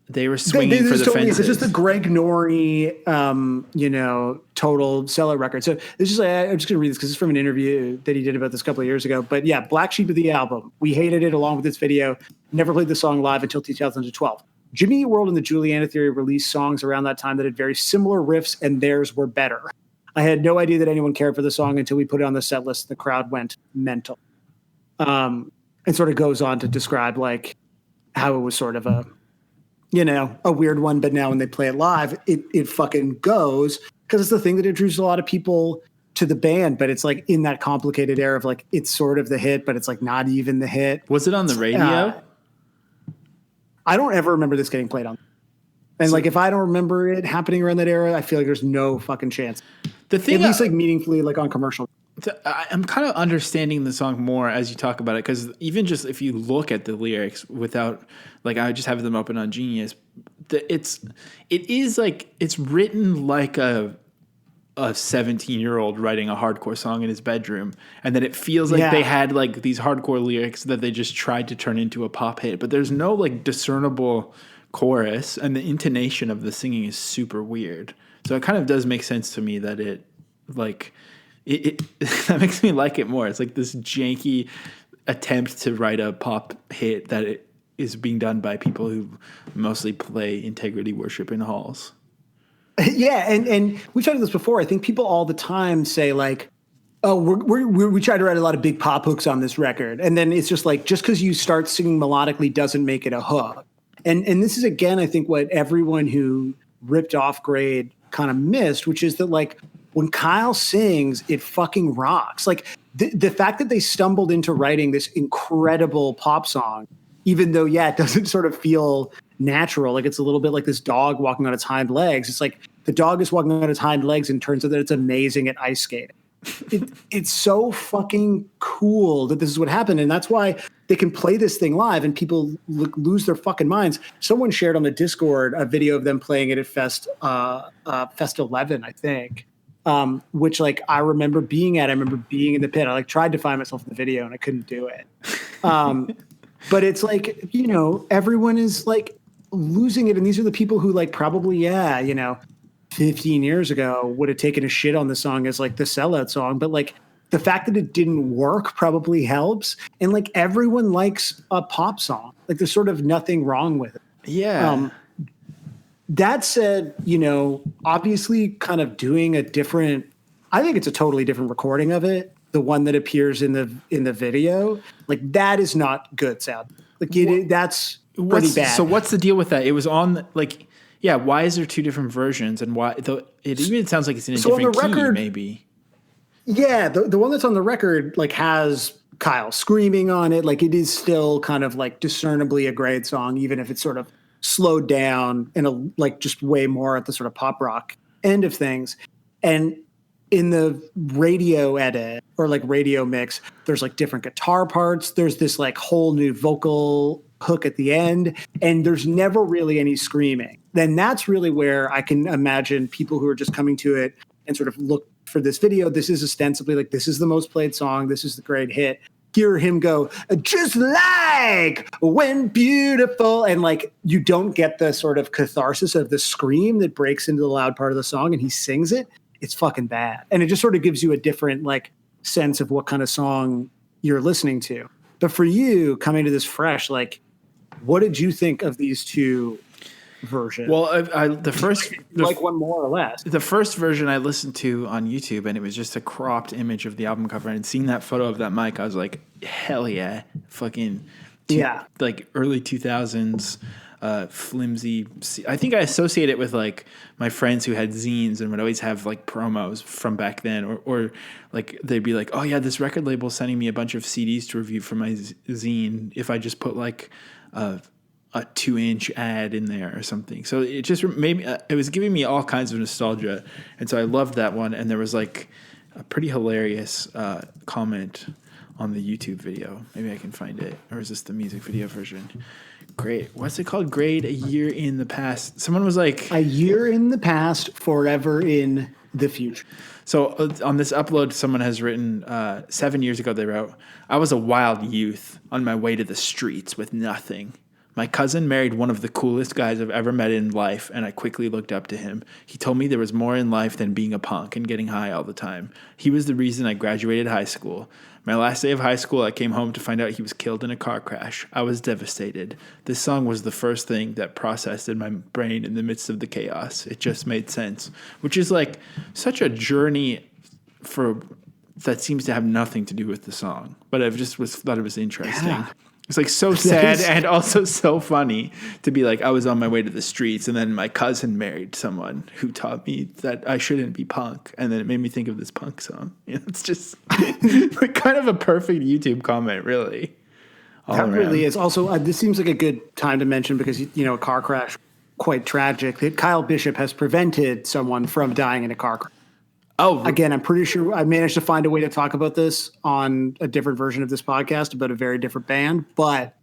They were swinging for the fences. It's just the Greg Norrie, total sellout record. So it's just I'm just going to read this because it's from an interview that he did about this a couple of years ago. But yeah, Black Sheep of the album. We hated it along with this video. Never played the song live until 2012. Jimmy Eat World and the Juliana Theory released songs around that time that had very similar riffs, and theirs were better. I had no idea that anyone cared for the song until we put it on the set list. The crowd went mental. And sort of goes on to describe like how it was sort of a weird one, but now when they play it live, it fucking goes, because it's the thing that introduced a lot of people to the band, but it's like in that complicated era of like it's sort of the hit, but it's like not even the hit. Was it on the radio? I don't ever remember this getting played on. And like if I don't remember it happening around that era, I feel like there's no fucking chance. The thing, at least like meaningfully, like on commercial. I'm kind of understanding the song more as you talk about it, because even just if you look at the lyrics without, like, I just have them open on Genius, it is like it's written like a 17-year-old writing a hardcore song in his bedroom, and then it feels like they had like these hardcore lyrics that they just tried to turn into a pop hit, but there's no like discernible chorus, and the intonation of the singing is super weird. So it kind of does make sense to me that it that makes me like it more. It's like this janky attempt to write a pop hit that it is being done by people who mostly play integrity worship in halls. Yeah, and we've talked about this before. I think people all the time say like, "Oh, we try to write a lot of big pop hooks on this record," and then it's just like just because you start singing melodically doesn't make it a hook. And this is again, I think, what everyone who ripped off Grade kind of missed, which is that like when Kyle sings, it fucking rocks. Like the fact that they stumbled into writing this incredible pop song, even though, it doesn't sort of feel natural. Like it's a little bit like this dog walking on its hind legs. It's like the dog is walking on its hind legs and turns out that it's amazing at ice skating. It's so fucking cool that this is what happened. And that's why they can play this thing live and people lose their fucking minds. Someone shared on the Discord a video of them playing it at Fest 11, I think. Which like I remember being at. I remember being in the pit. I like tried to find myself in the video and I couldn't do it. But it's like, everyone is like losing it. And these are the people who like probably, 15 years ago would have taken a shit on the song as like the sellout song. But like the fact that it didn't work probably helps. And like everyone likes a pop song. Like there's sort of nothing wrong with it. Yeah. That said, obviously kind of doing a different, I think it's a totally different recording of it. The one that appears in the video, like that is not good sound. Like that's pretty bad. So what's the deal with that? It was on like, why is there two different versions, and why? It even sounds like it's in a different key, maybe. Yeah, the one that's on the record like has Kyle screaming on it. Like it is still kind of like discernibly a Grade song, even if it's sort of slowed down and like just way more at the sort of pop rock end of things. And in the radio edit or like radio mix, there's like different guitar parts. There's this like whole new vocal hook at the end, and there's never really any screaming. Then that's really where I can imagine people who are just coming to it and sort of look for this video. This is ostensibly like, this is the most played song. This is the great hit. Hear him go, just like when beautiful. And like, you don't get the sort of catharsis of the scream that breaks into the loud part of the song and he sings it. It's fucking bad. And it just sort of gives you a different like sense of what kind of song you're listening to. But for you coming to this fresh, like, what did you think of these two versions? Well, the first, like one more or less. The first version I listened to on YouTube, and it was just a cropped image of the album cover. And seeing that photo of that mic, I was like, hell yeah, fucking like early 2000s. Flimsy. I think I associate it with like my friends who had zines and would always have like promos from back then, or like they'd be like, oh yeah, this record label sending me a bunch of CDs to review for my zine if I just put like a 2-inch ad in there or something. So it just maybe it was giving me all kinds of nostalgia, and so I loved that one. And there was like a pretty hilarious comment on the YouTube video. Maybe I can find it, or is this the music video version? Great. What's it called? Grade, a year in the past. Someone was like, a year in the past, forever in the future. So on this upload, someone has written 7 years ago. They wrote, I was a wild youth on my way to the streets with nothing. My cousin married one of the coolest guys I've ever met in life, and I quickly looked up to him. He told me there was more in life than being a punk and getting high all the time. He was the reason I graduated high school. My last day of high school, I came home to find out he was killed in a car crash. I was devastated. This song was the first thing that processed in my brain in the midst of the chaos. It just made sense, which is like such a journey that seems to have nothing to do with the song. But I just thought it was interesting. Yeah. It's like so sad and also so funny to be like, I was on my way to the streets and then my cousin married someone who taught me that I shouldn't be punk. And then it made me think of this punk song. You know, it's just like kind of a perfect YouTube comment, really. That really is. Also, this seems like a good time to mention because, you know, a car crash, quite tragic, that Kyle Bishop has prevented someone from dying in a car crash. Oh, again, I'm pretty sure I managed to find a way to talk about this on a different version of this podcast about a very different band. But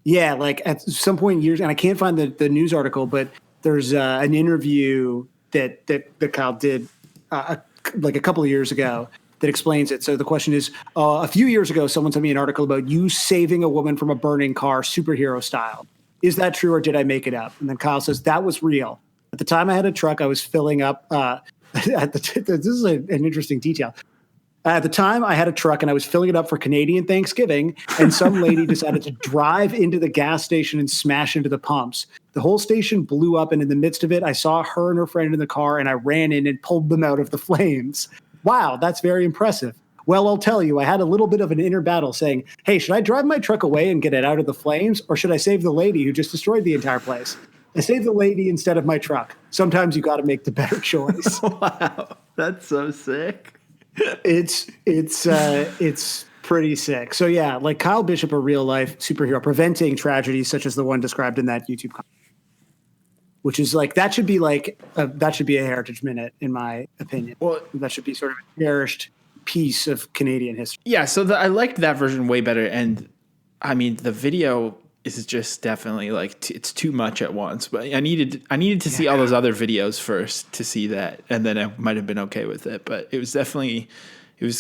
yeah, like at some point years, and I can't find the news article, but there's an interview that Kyle did like a couple of years ago that explains it. So the question is, a few years ago, someone sent me an article about you saving a woman from a burning car, superhero style. Is that true or did I make it up? And then Kyle says, that was real. At the time I had a truck, I was filling up this is an interesting detail. At the time, I had a truck and I was filling it up for Canadian Thanksgiving, and some lady decided to drive into the gas station and smash into the pumps. The whole station blew up, and in the midst of it, I saw her and her friend in the car, and I ran in and pulled them out of the flames. Wow, that's very impressive. Well, I'll tell you, I had a little bit of an inner battle saying, hey, should I drive my truck away and get it out of the flames, or should I save the lady who just destroyed the entire place? I saved the lady instead of my truck. Sometimes you got to make the better choice. Wow, that's so sick. It's pretty sick. So yeah, like Kyle Bishop, a real life superhero, preventing tragedies such as the one described in that YouTube comment, which is like that should be a heritage minute in my opinion. Well, that should be sort of a cherished piece of Canadian history. Yeah, so I liked that version way better, and I mean the video is just definitely like it's too much at once. But I needed to see all those other videos first to see that, and then I might have been okay with it. But it was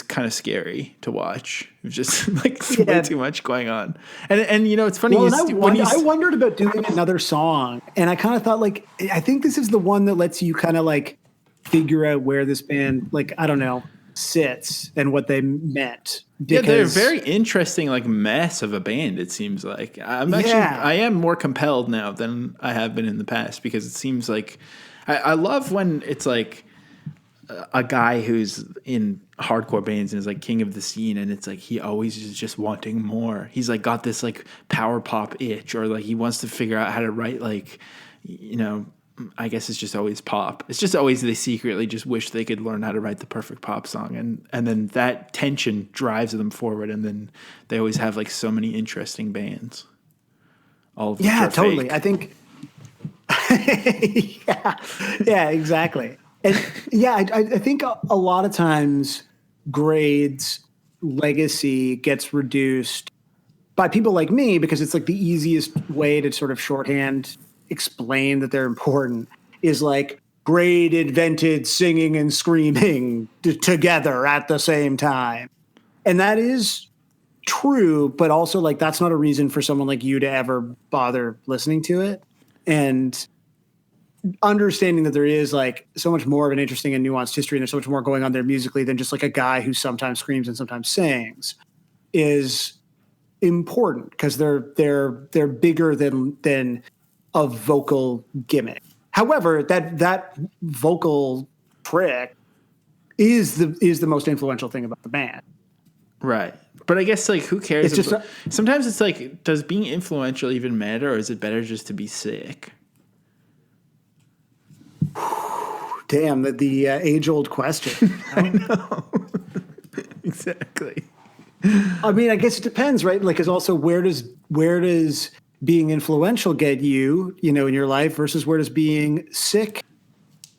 kind of scary to watch. It was just like way too much going on. And you know it's funny. Well, I wondered about doing another song, and I kind of thought like I think this is the one that lets you kind of like figure out where this band like I don't know sits and what they meant. Yeah, they're a very interesting like mess of a band. It seems like I am more compelled now than I have been in the past because it seems like I love when it's like a guy who's in hardcore bands and is like king of the scene, and it's like he always is just wanting more. He's like got this like power pop itch, or like he wants to figure out how to write like you know. I guess it's just always pop. It's just always they secretly just wish they could learn how to write the perfect pop song. And then that tension drives them forward. And then they always have like so many interesting bands. All of them totally. Fake. I think, yeah, exactly. And yeah, I think a lot of times Grade's legacy gets reduced by people like me because it's like the easiest way to sort of shorthand explain that they're important is like Grade invented singing and screaming together at the same time. And that is true, but also like that's not a reason for someone like you to ever bother listening to it. And understanding that there is like so much more of an interesting and nuanced history and there's so much more going on there musically than just like a guy who sometimes screams and sometimes sings is important because they're bigger than a vocal gimmick. However, that vocal trick is the most influential thing about the band. Right. But I guess like who cares? Sometimes it's like, does being influential even matter, or is it better just to be sick? Damn, the age-old question. I know. Exactly. I mean, I guess it depends, right? Like, is also where does being influential get you, you know, in your life versus where does being sick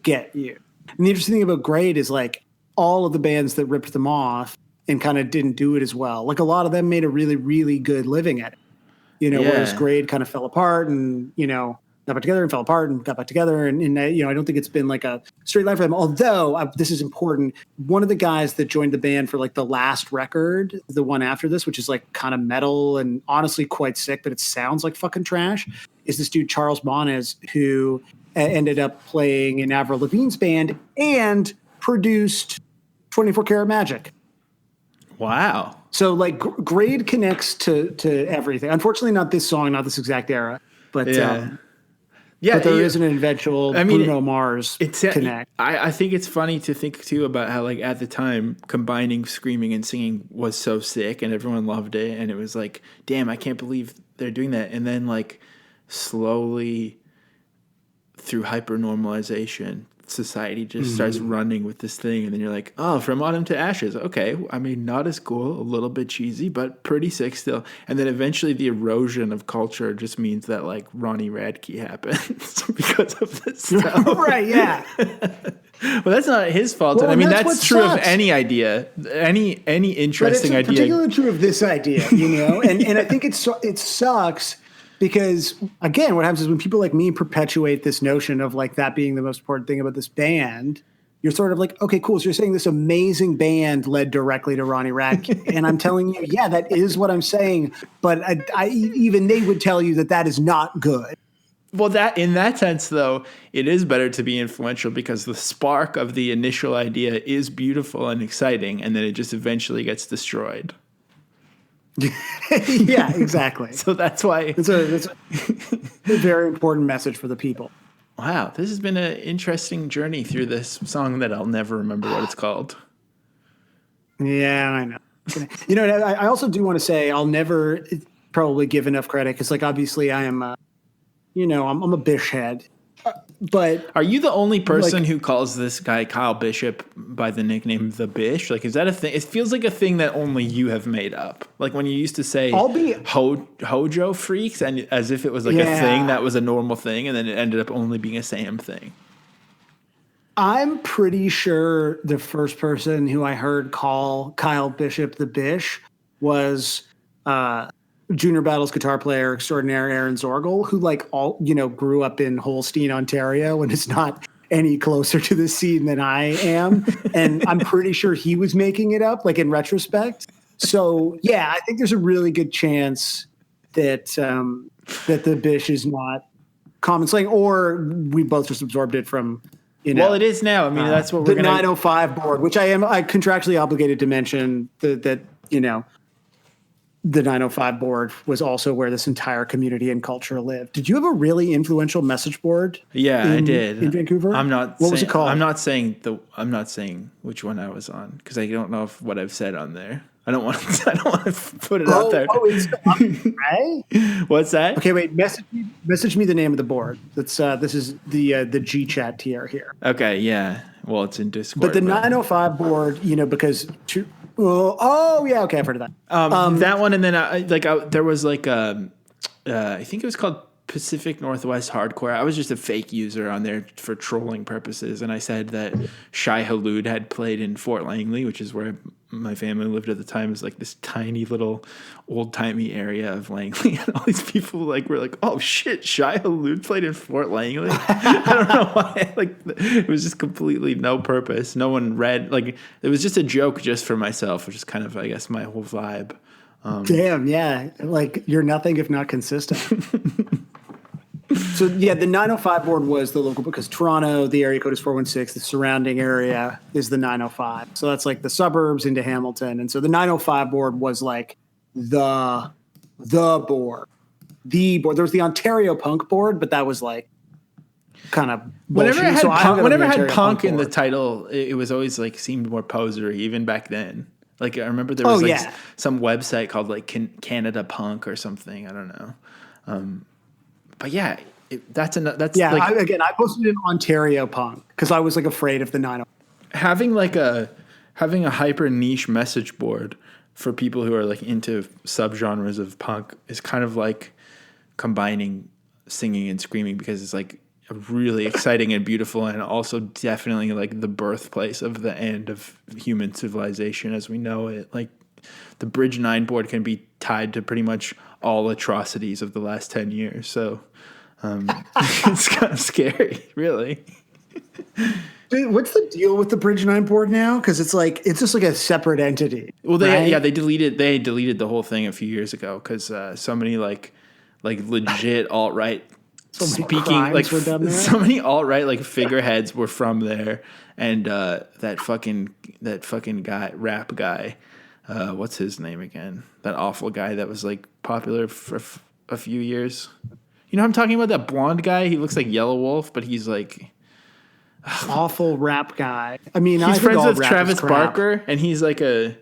get you? And the interesting thing about Grade is like all of the bands that ripped them off and kind of didn't do it as well. Like a lot of them made a really, really good living at it, you know, whereas Grade kind of fell apart and, you know, got back together and fell apart and got back together. And you know, I don't think it's been like a straight line for them. Although this is important. One of the guys that joined the band for like the last record, the one after this, which is like kind of metal and honestly quite sick, but it sounds like fucking trash, is this dude, Charles Bonas, who ended up playing in Avril Lavigne's band and produced 24 Karat Magic. Wow. So like Grade connects to everything. Unfortunately, not this song, not this exact era, but Yeah, but there is an eventual Bruno Mars connect. I think it's funny to think too about how like at the time combining screaming and singing was so sick and everyone loved it, and it was like, damn, I can't believe they're doing that. And then like slowly through hyper-normalization, society just starts running with this thing, and then you're like, oh, From Autumn to Ashes, okay, I mean, not as cool, a little bit cheesy, but pretty sick still. And then eventually the erosion of culture just means that like Ronnie Radke happens because of this stuff. Right, yeah. Well, that's not his fault. Well, and I mean, that's true of any idea, any interesting idea. It's particularly true of this idea, you know? and I think it sucks because, again, what happens is when people like me perpetuate this notion of like that being the most important thing about this band, you're sort of like, okay, cool. So you're saying this amazing band led directly to Ronnie Radke. And I'm telling you, yeah, that is what I'm saying. But even they would tell you that is not good. Well, that in that sense, though, it is better to be influential because the spark of the initial idea is beautiful and exciting, and then it just eventually gets destroyed. Yeah, exactly. So that's why it's a very important message for the people. Wow, this has been an interesting journey through this song that I'll never remember what it's called. Yeah, I know. You know, I also do want to say I'll never probably give enough credit because, like, obviously I am, I'm a Bish head. But are you the only person who calls this guy Kyle Bishop by the nickname The Bish? Like, is that a thing? It feels like a thing that only you have made up. Like when you used to say Hojo freaks, and as if it was like a thing that was a normal thing, and then it ended up only being a Sam thing. I'm pretty sure the first person who I heard call Kyle Bishop The Bish was Junior Battles guitar player extraordinaire Aaron Zorgel, who grew up in Holstein, Ontario, and is not any closer to the scene than I am. And I'm pretty sure he was making it up, like in retrospect. So yeah, I think there's a really good chance that that the Bish is not common slang, or we both just absorbed it from. Well, it is now. I mean, that's what we're the 905 board, which I contractually obligated to mention that the 905 board was also where this entire community and culture lived. Did you have a really influential message board? Yeah, I did. In Vancouver? What was it called? I'm not saying which one I was on because I don't know what I've said on there. I don't want to put it out there. It's right? What's that? Okay, wait. Message me the name of the board. This is the G chat tier here. Okay, yeah. Well, it's in Discord. But the 905 board, because yeah, okay, I've heard of that. That one, and then there was like I think it was called Pacific Northwest Hardcore. I was just a fake user on there for trolling purposes, and I said that Shai Hulud had played in Fort Langley, which is where my family lived at the time. It was like this tiny little old-timey area of Langley, and all these people were like, oh shit, Shai Hulud played in Fort Langley? I don't know why. It was just completely no purpose. No one read, it was just a joke just for myself, which is kind of, I guess, my whole vibe. Damn, yeah. You're nothing if not consistent. So, yeah, the 905 board was the local, because Toronto, the area code is 416. The surrounding area is the 905. So that's like the suburbs into Hamilton. And so the 905 board was like the board. The board. There was the Ontario punk board, but that was like kind of whenever it had punk in the title, it was always seemed more posery, even back then. I remember there was some website called Canada Punk or something. I don't know. But yeah, I posted in Ontario Punk because I was afraid of the 905. Having a hyper niche message board for people who are into subgenres of punk is kind of like combining singing and screaming, because it's really exciting and beautiful, and also definitely the birthplace of the end of human civilization as we know it. The Bridge 9 board can be tied to pretty much all atrocities of the last 10 years. So it's kind of scary, really. Dude, what's the deal with the Bridge 9 board now? Because it's just a separate entity. Well, they deleted the whole thing a few years ago because so many legit alt-right speaking so many alt-right figureheads were from there, and that fucking guy, rap guy, what's his name again? That awful guy that was popular for a few years. You know, I'm talking about that blonde guy. He looks like Yellow Wolf, but he's like awful rap guy. I mean, he's friends with Travis Barker, and he's like a.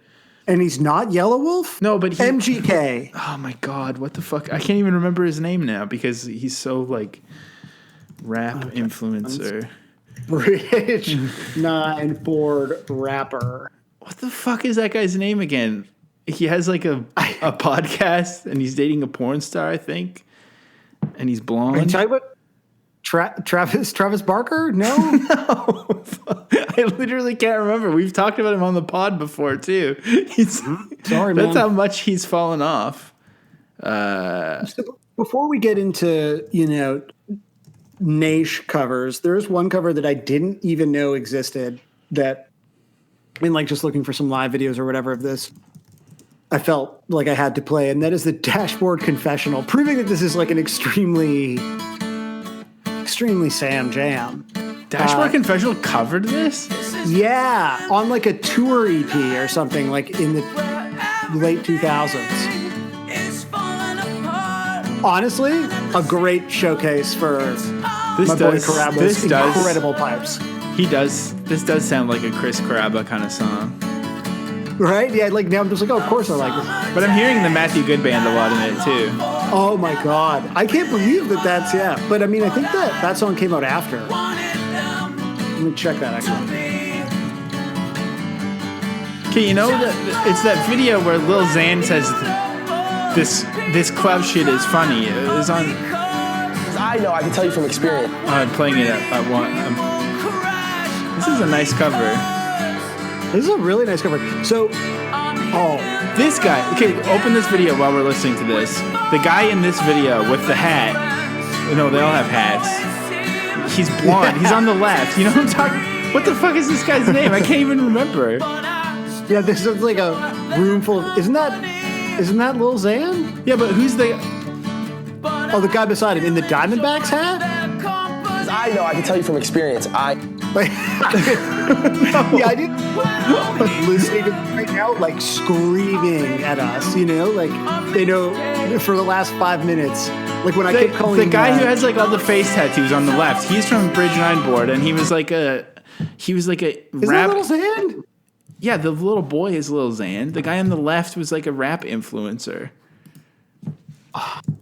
And he's not Yellow Wolf? No, but MGK. Oh my God, what the fuck? I can't even remember his name now because he's so like rap influencer. Rich 9 Ford rapper. What the fuck is that guy's name again? He has like a podcast and he's dating a porn star, I think. And he's blonde. Are you talking about Travis Barker? No. No. I literally can't remember. We've talked about him on the pod before too. Sorry, man. That's how much he's fallen off. So before we get into, niche covers, there's one cover that I didn't even know existed that, just looking for some live videos or whatever of this, I felt like I had to play, and that is the Dashboard Confessional, proving that this is like an extremely Sam Jam. Dashboard Confessional covered this? Yeah, on like a tour EP or something, like in the late 2000s. Honestly, a great showcase for my boy Caraba's incredible pipes. This does sound like a Chris Caraba kind of song. Right? Yeah, like now I'm just like, oh, of course I like this. But I'm hearing the Matthew Good Band a lot in it too. Oh my God. I can't believe that's, yeah. But I mean, I think that song came out after. Let me check that actually. Okay, it's that video where Lil Xan says this club shit is funny. It was on. I know, I can tell you from experience. I'm playing it at one. This is a nice cover. This is a really nice cover. So, this guy. Okay, open this video while we're listening to this. The guy in this video with the hat. No, they all have hats. He's blonde. He's on the left. You know what I'm talking? What the fuck is this guy's name? I can't even remember. Yeah, this is like a room full of. Isn't that Lil Xan? Yeah, but who's the? Oh, the guy beside him in the Diamondbacks hat. I know, I can tell you from experience. Yeah, I did. Listening to them right now, like screaming at us, like they know for the last 5 minutes. Like when I kept calling the guy who has like all the face tattoos on the left. He's from Bridge 9 Board, and he was like a Is that Lil Xan? Yeah, the little boy is Lil Xan. The guy on the left was like a rap influencer.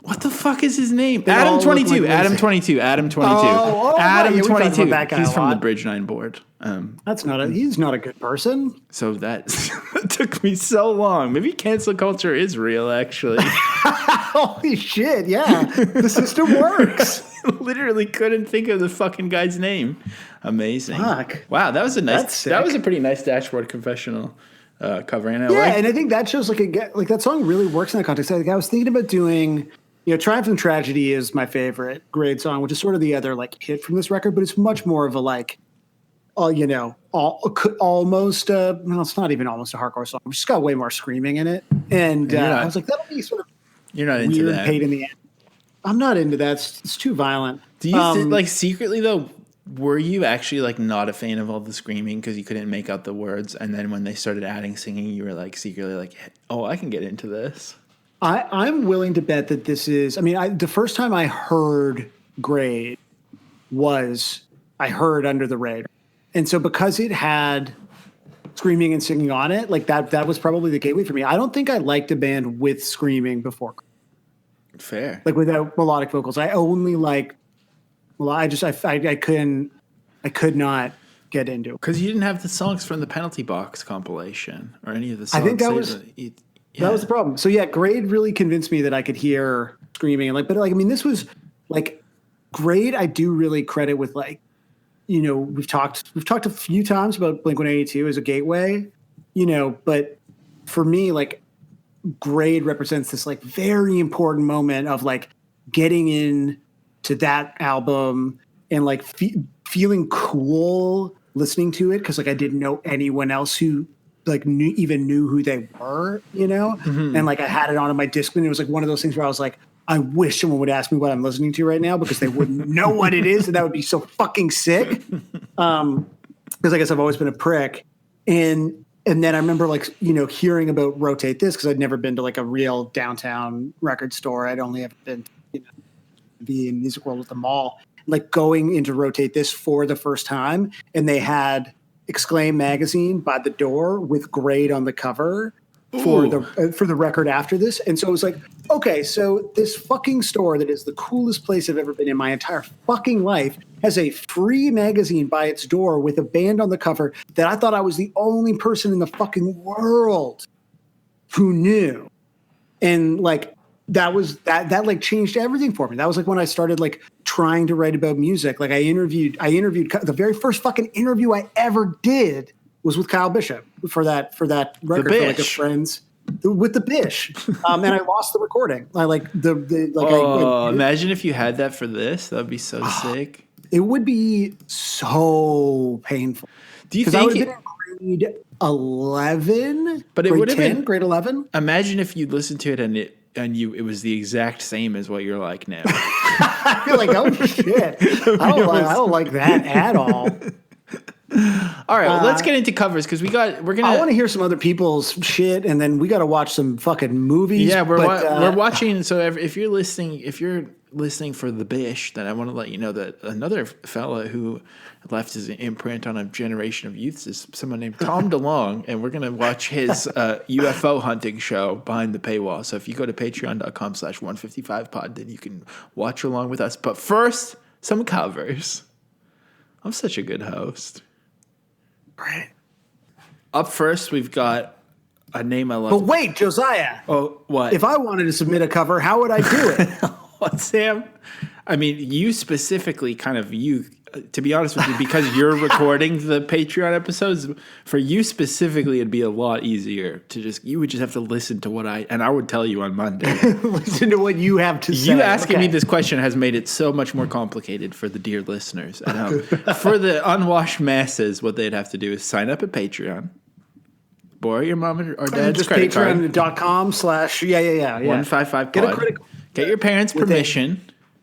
What the fuck is his name? Adam 22. Like Adam 22. Adam 22. Adam 22. He's from the Bridge 9 Board. He's not a good person. So that took me so long. Maybe cancel culture is real, actually. Holy shit! Yeah, the system works. Literally couldn't think of the fucking guy's name. Amazing. Fuck. Wow, that was a pretty nice Dashboard Confessional cover. And and I think that shows like that song really works in that context. Like, I was thinking about doing, Triumph and Tragedy is my favorite Grade song, which is sort of the other like hit from this record, but it's much more of a like, almost well, it's not even almost a hardcore song. It's just got way more screaming in it, and I was like, that'll be sort of you're not into weird that. pain in the end. I'm not into that. It's too violent. Do you like secretly though? Were you actually like not a fan of all the screaming because you couldn't make out the words, and then when they started adding singing, you were like secretly like, oh, I can get into this. I'm willing to bet that this is. I mean, the first time I heard Grade was I heard Under the Radar, and so because it had screaming and singing on it, like that was probably the gateway for me. I don't think I liked a band with screaming before. Fair. Like without melodic vocals, I only like. Well, I could not get into it because you didn't have the songs from the Penalty Box compilation or any of the songs. I think that was the problem. So yeah, Grade really convinced me that I could hear screaming and this was like Grade. I do really credit with like, we've talked a few times about Blink-182 as a gateway, but for me, like Grade represents this like very important moment of like getting in to that album and like feeling cool listening to it because like I didn't know anyone else who like knew who they were, and like I had it on my Discman. It was like one of those things where I was like, I wish someone would ask me what I'm listening to right now because they wouldn't know what it is, and that would be so fucking sick. Because I guess I've always been a prick, and then I remember like hearing about Rotate This because I'd never been to like a real downtown record store. I'd only ever been be in Music World at the mall, like going in to rotate this for the first time, and they had Exclaim magazine by the door with Grade on the cover for the record after this. And so it was like, okay, so this fucking store that is the coolest place I've ever been in my entire fucking life has a free magazine by its door with a band on the cover that I thought I was the only person in the fucking world who knew. And like, that like changed everything for me. That was like when I started like trying to write about music. Like I interviewed the very first fucking interview I ever did was with Kyle Bishop for that record for like a Friends with the Bish. And I lost the recording. I like imagine if you had that for this. That'd be so sick. It would be so painful. Do you think I would have been in grade 11? But it would have been grade 11. Imagine if you listened to it and it was the exact same as what you're like now. You're like, oh shit. I don't like that at all. All right, well, let's get into covers because I want to hear some other people's shit, and then we got to watch some fucking movies. Yeah, we're watching. So if you're listening for the Bish, then I want to let you know that another fella who left his imprint on a generation of youths is someone named Tom DeLonge, and we're gonna watch his UFO hunting show behind the paywall. So if you go to patreon.com/155pod, then you can watch along with us. But first, some covers. I'm such a good host. Right. Up first, we've got a name I love. But wait, Josiah. Oh, what? If I wanted to submit a cover, how would I do it? What, Sam? I mean, you specifically to be honest with you, because you're recording the Patreon episodes, for you specifically, it'd be a lot easier you would just have to listen to and I would tell you on Monday. Listen to what you have to say. You asking me this question has made it so much more complicated for the dear listeners at home. For the unwashed masses, what they'd have to do is sign up at Patreon, borrow your mom or dad's just credit card. Patreon.com/155pod. Get your parents' permission.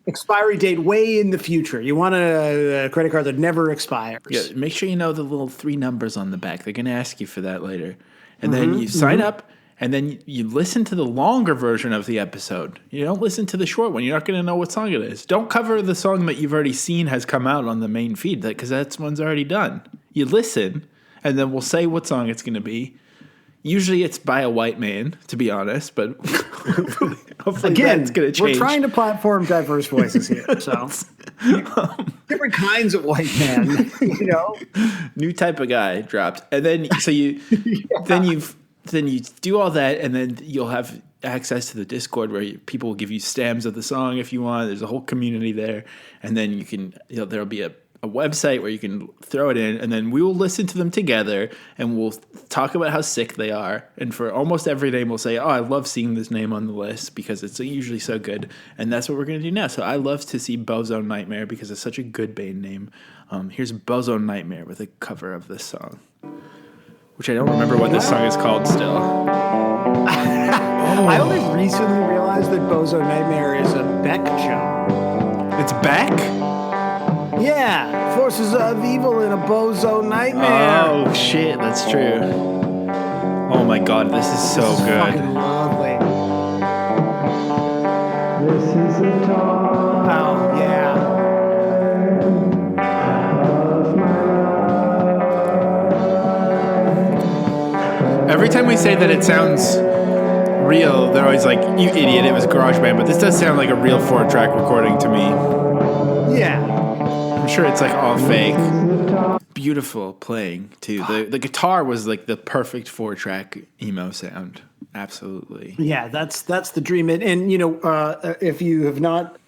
Expiry date way in the future. You want a credit card that never expires. Yeah, make sure you know the little 3 numbers on the back. They're going to ask you for that later. And then you sign up, and then you listen to the longer version of the episode. You don't listen to the short one. You're not going to know what song it is. Don't cover the song that you've already seen has come out on the main feed, because that one's already done. You listen, and then we'll say what song it's going to be. Usually it's by a white man, to be honest, but hopefully again, that's going to change. We're trying to platform diverse voices here, so different kinds of white men, New type of guy dropped, and then then you do all that, and then you'll have access to the Discord where people will give you stems of the song if you want. There's a whole community there, and then you can there'll be a website where you can throw it in, and then we will listen to them together, and we'll talk about how sick they are. And for almost every name, we'll say, oh, I love seeing this name on the list because it's usually so good. And that's what we're going to do now. So I love to see Bozo Nightmare because it's such a good band name. Here's Bozo Nightmare with a cover of this song, which I don't remember what this song is called still. I only recently realized that Bozo Nightmare is a Beck joke. It's Beck? Yeah, forces of evil in a Bozo Nightmare. Oh shit, that's true. Oh my god, this is so good. Fucking lovely. This is a time. Oh yeah. Every time we say that it sounds real, they're always like, "You idiot! It was GarageBand." But this does sound like a real 4-track recording to me. Yeah. I'm sure it's like all fake. Beautiful playing too. The guitar was like the perfect 4-track emo sound. Absolutely. Yeah, that's the dream. And if you have not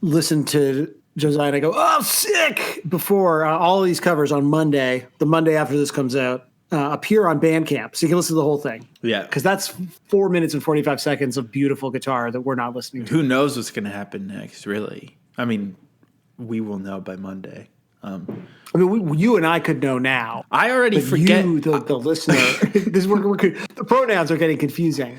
listened to Josiah and I go, oh, sick, before all of these covers on Monday, the Monday after this comes out, appear on Bandcamp. So you can listen to the whole thing. Yeah. Because that's 4 minutes and 45 seconds of beautiful guitar that we're not listening to. Who knows what's going to happen next, really? I mean, we will know by Monday. You and I could know now. I already forget. You, the listener, the pronouns are getting confusing.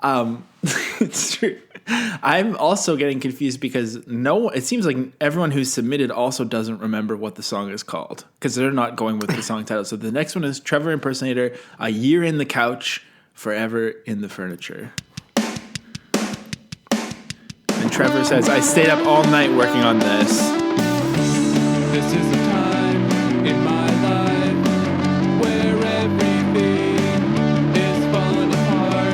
It's true. I'm also getting confused because it seems like everyone who's submitted also doesn't remember what the song is called because they're not going with the song title. So the next one is Trevor Impersonator, A Year in the Couch, Forever in the Furniture. And Trevor says, I stayed up all night working on this. This is a time in my life where everything is falling apart,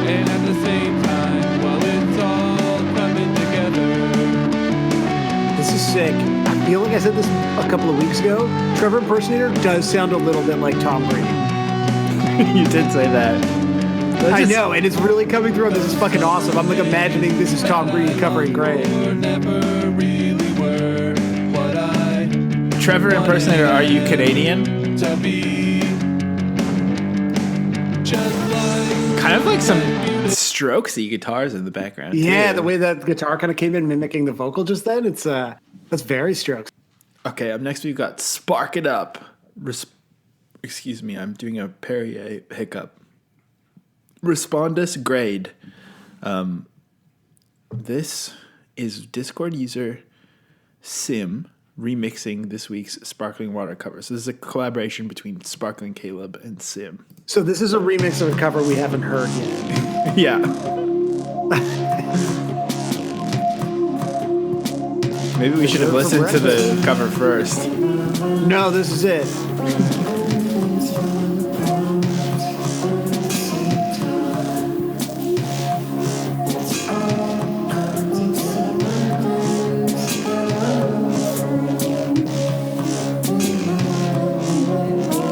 and at the same time, while it's all coming together. This is sick. I feel like I said this a couple of weeks ago. Trevor Impersonator does sound a little bit like Tom Brady. You did say that. I know, and it's really coming through. This is fucking awesome. I'm like imagining this is Tom Brady covering Gray. Never really were what I Trevor Impersonator, are you Canadian? to be. Just like Kind of like some strokesy guitars in the background. Yeah, too. the way that guitar kind of came in mimicking the vocal just then, it's that's very Strokes. Okay, up next we've got Spark It Up. Excuse me, I'm doing a Perrier hiccup. Respondus grade. This is Discord user Sim remixing this week's Sparkling Water cover. So this is a collaboration between Sparkling Caleb and Sim. So this is a remix of a cover we haven't heard yet. Yeah. Maybe we should have listened to the cover first. No, this is it.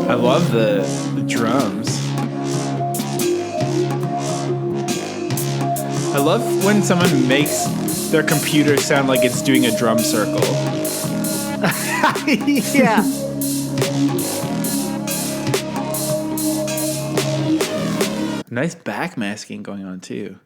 I love the drums. I love when someone makes their computer sound like it's doing a drum circle. Yeah. Nice backmasking going on too.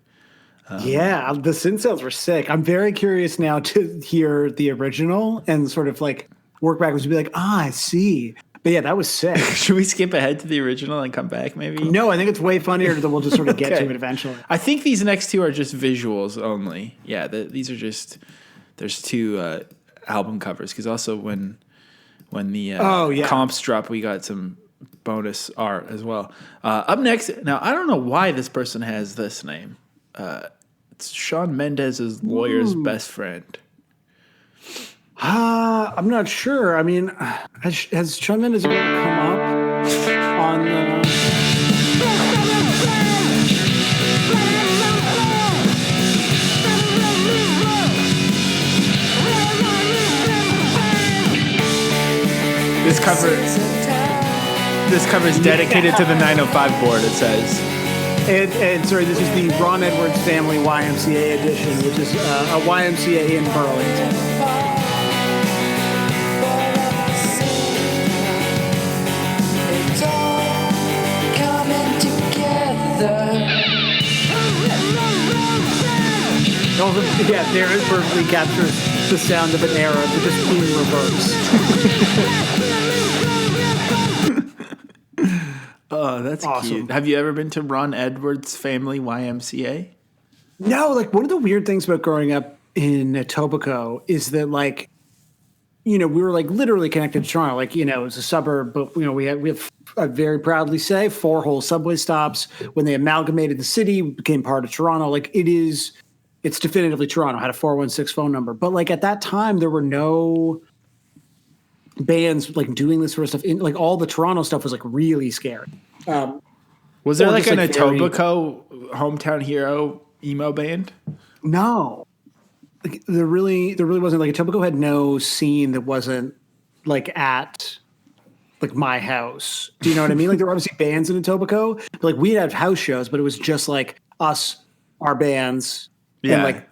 Yeah, the synth sounds were sick. I'm very curious now to hear the original and sort of like work backwards and be like, I see. But yeah, that was sick. Should we skip ahead to the original and come back maybe? No, I think it's way funnier that we'll just sort of get Okay. to it eventually. I think these next two are just visuals only. Yeah, these are just, there's two album covers because also when the comps drop, we got some bonus art as well. Up next, now I don't know why this person has this name. It's Shawn Mendes's lawyer's best friend. I'm not sure. I mean, has Shawn Mendes ever come up on the... This cover is dedicated to the 905 board, it says. And sorry, this is the Ron Edwards Family YMCA edition, which is a YMCA in Burlington. Yeah, there it perfectly captures the sound of an era, but just in reverse. Oh, that's awesome. Cute. Have you ever been to Ron Edwards Family YMCA? No, like one of the weird things about growing up in Etobicoke is that, like, you know, we were like literally connected to Toronto. Like, you know, it was a suburb, but you know, we have I very proudly say 4 whole subway stops. When they amalgamated the city, it became part of Toronto. Like it's definitively Toronto. Had a 416 phone number, but like at that time there were no bands like doing this sort of stuff. Like all the Toronto stuff was like really scary. Was there like an like Etobicoke hometown hero emo band? No, like there really wasn't. Like Etobicoke had no scene that wasn't like at like my house. Do you know what I mean? Like there were obviously bands in Etobicoke, but like we'd have house shows, but it was just like us, our bands, and like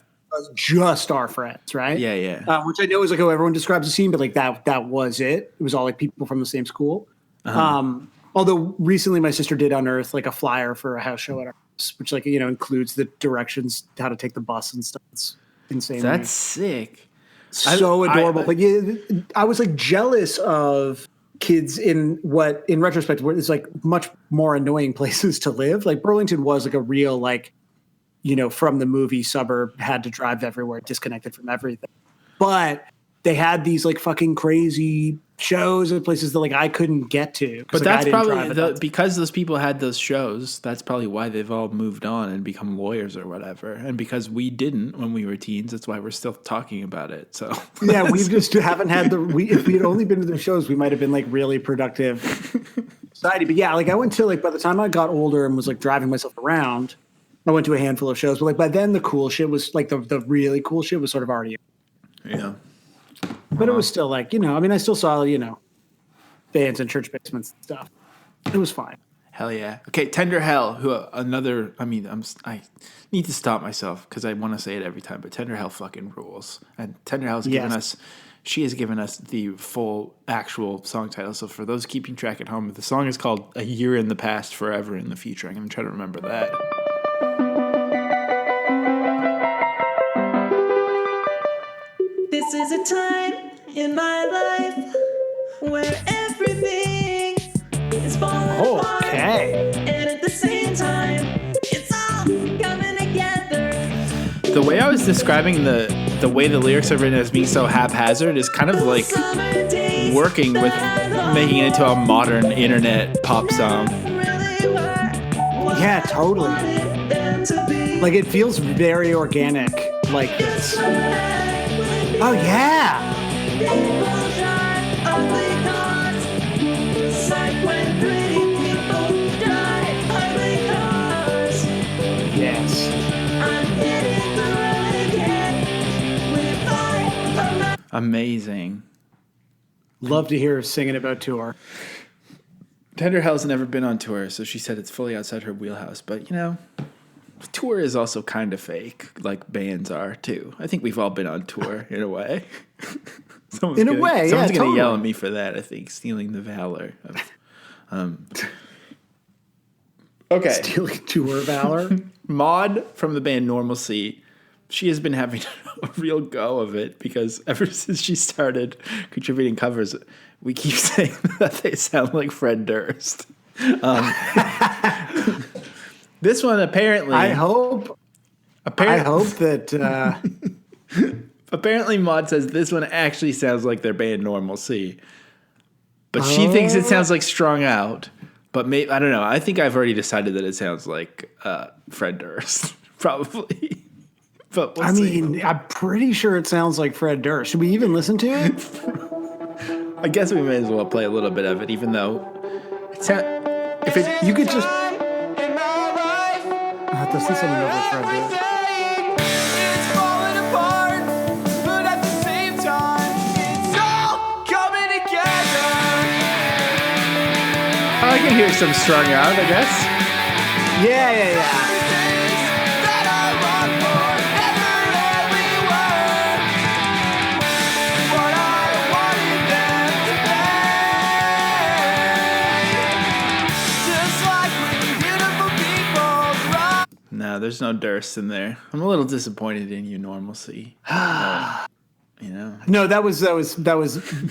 just our friends, right? Yeah, yeah. Which I know is like how everyone describes the scene, but like that was it. It was all like people from the same school. Although recently my sister did unearth like a flyer for a house show at our house, which like, you know, includes the directions how to take the bus and stuff. It's insane. That's sick. So adorable. But yeah, I was like jealous of kids in what, in retrospect, it's like much more annoying places to live. Like Burlington was like a real, like, you know, from the movie suburb, had to drive everywhere, disconnected from everything. But they had these like fucking crazy shows and places that like I couldn't get to. But that's probably because those people had those shows. That's probably why they've all moved on and become lawyers or whatever. And because we didn't when we were teens, that's why we're still talking about it. So yeah, we just haven't had if we had only been to the shows, we might have been like really productive society. But yeah, like I went to like by the time I got older and was like driving myself around, I went to a handful of shows. But like by then the cool shit was like the really cool shit was sort of already. Yeah. But it was still like, I still saw, bands in church basements and stuff. It was fine. Hell yeah. Okay, Tender Hell, I need to stop myself because I want to say it every time, but Tender Hell fucking rules. And Tender Hell she has given us the full actual song title. So for those keeping track at home, the song is called A Year in the Past, Forever in the Future. I'm going to try to remember that. This is a time in my life where everything is falling apart. And at the same time, it's all coming together. The way I was describing the way the lyrics are written as being so haphazard is kind of like working with making it into a modern internet pop song. Yeah, totally. Like it feels very organic like this. Oh, yeah. Yes. Amazing. Love to hear her singing about tour. Tender Hell's never been on tour, so she said it's fully outside her wheelhouse. But, tour is also kind of fake, like bands are too. I think we've all been on tour in a way. Someone's gonna yell at me for that. I think stealing the valor. Okay, stealing tour valor. Maud from the band Normalcy, she has been having a real go of it because ever since she started contributing covers, we keep saying that they sound like Fred Durst. This one apparently. I hope that. Apparently, Maud says this one actually sounds like their band Normalcy, but she thinks it sounds like Strung Out. But maybe I don't know. I think I've already decided that it sounds like Fred Durst, probably. But we'll see. I'm pretty sure it sounds like Fred Durst. Should we even listen to it? I guess we may as well play a little bit of it, even though you could just. This is something over Fred Durst. It's falling apart, but at the same time, it's all coming together. I can hear some Strung Out, I guess. Yeah. No, there's no Durst in there. I'm a little disappointed in you, Normalcy. No, that was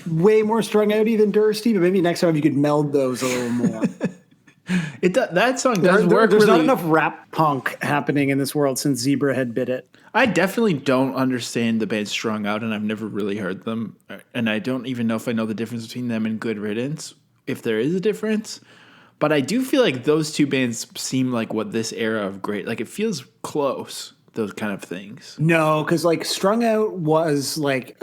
way more strung outy than Dursty, but maybe next time you could meld those a little more. That song does work. There's really, not enough rap punk happening in this world since Zebra had bit it. I definitely don't understand the band Strung Out, and I've never really heard them. And I don't even know if I know the difference between them and Good Riddance, if there is a difference. But I do feel like those two bands seem like what this era of great, like it feels close, those kind of things. No, because like Strung Out was like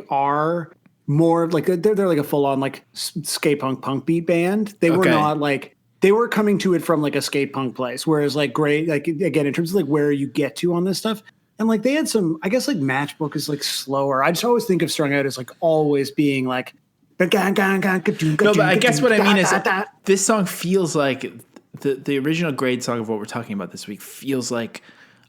our more like they're like a full on like skate punk beat band. They were not like they were coming to it from like a skate punk place. Whereas like great, like again, in terms of like where you get to on this stuff. And like they had some, I guess like Matchbook is like slower. I just always think of Strung Out as like always being like, no, but I guess what I mean is this song feels like the original grade song of what we're talking about this week feels like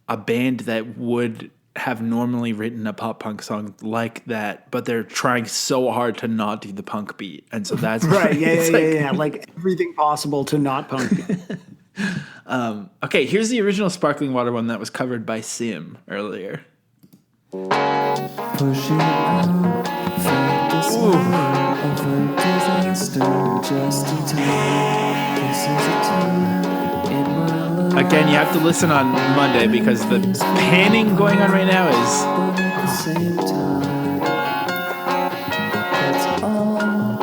a band that would have normally written a pop punk song like that, but they're trying so hard to not do the punk beat. And so that's right. Yeah. Like everything possible to not punk beat. Okay, here's the original Sparkling Water one that was covered by Sim earlier. Pushing out from this moment of a disaster just in time. This is a time in my life. Again, you have to listen on Monday because the panning going on right now But at the same time, it's all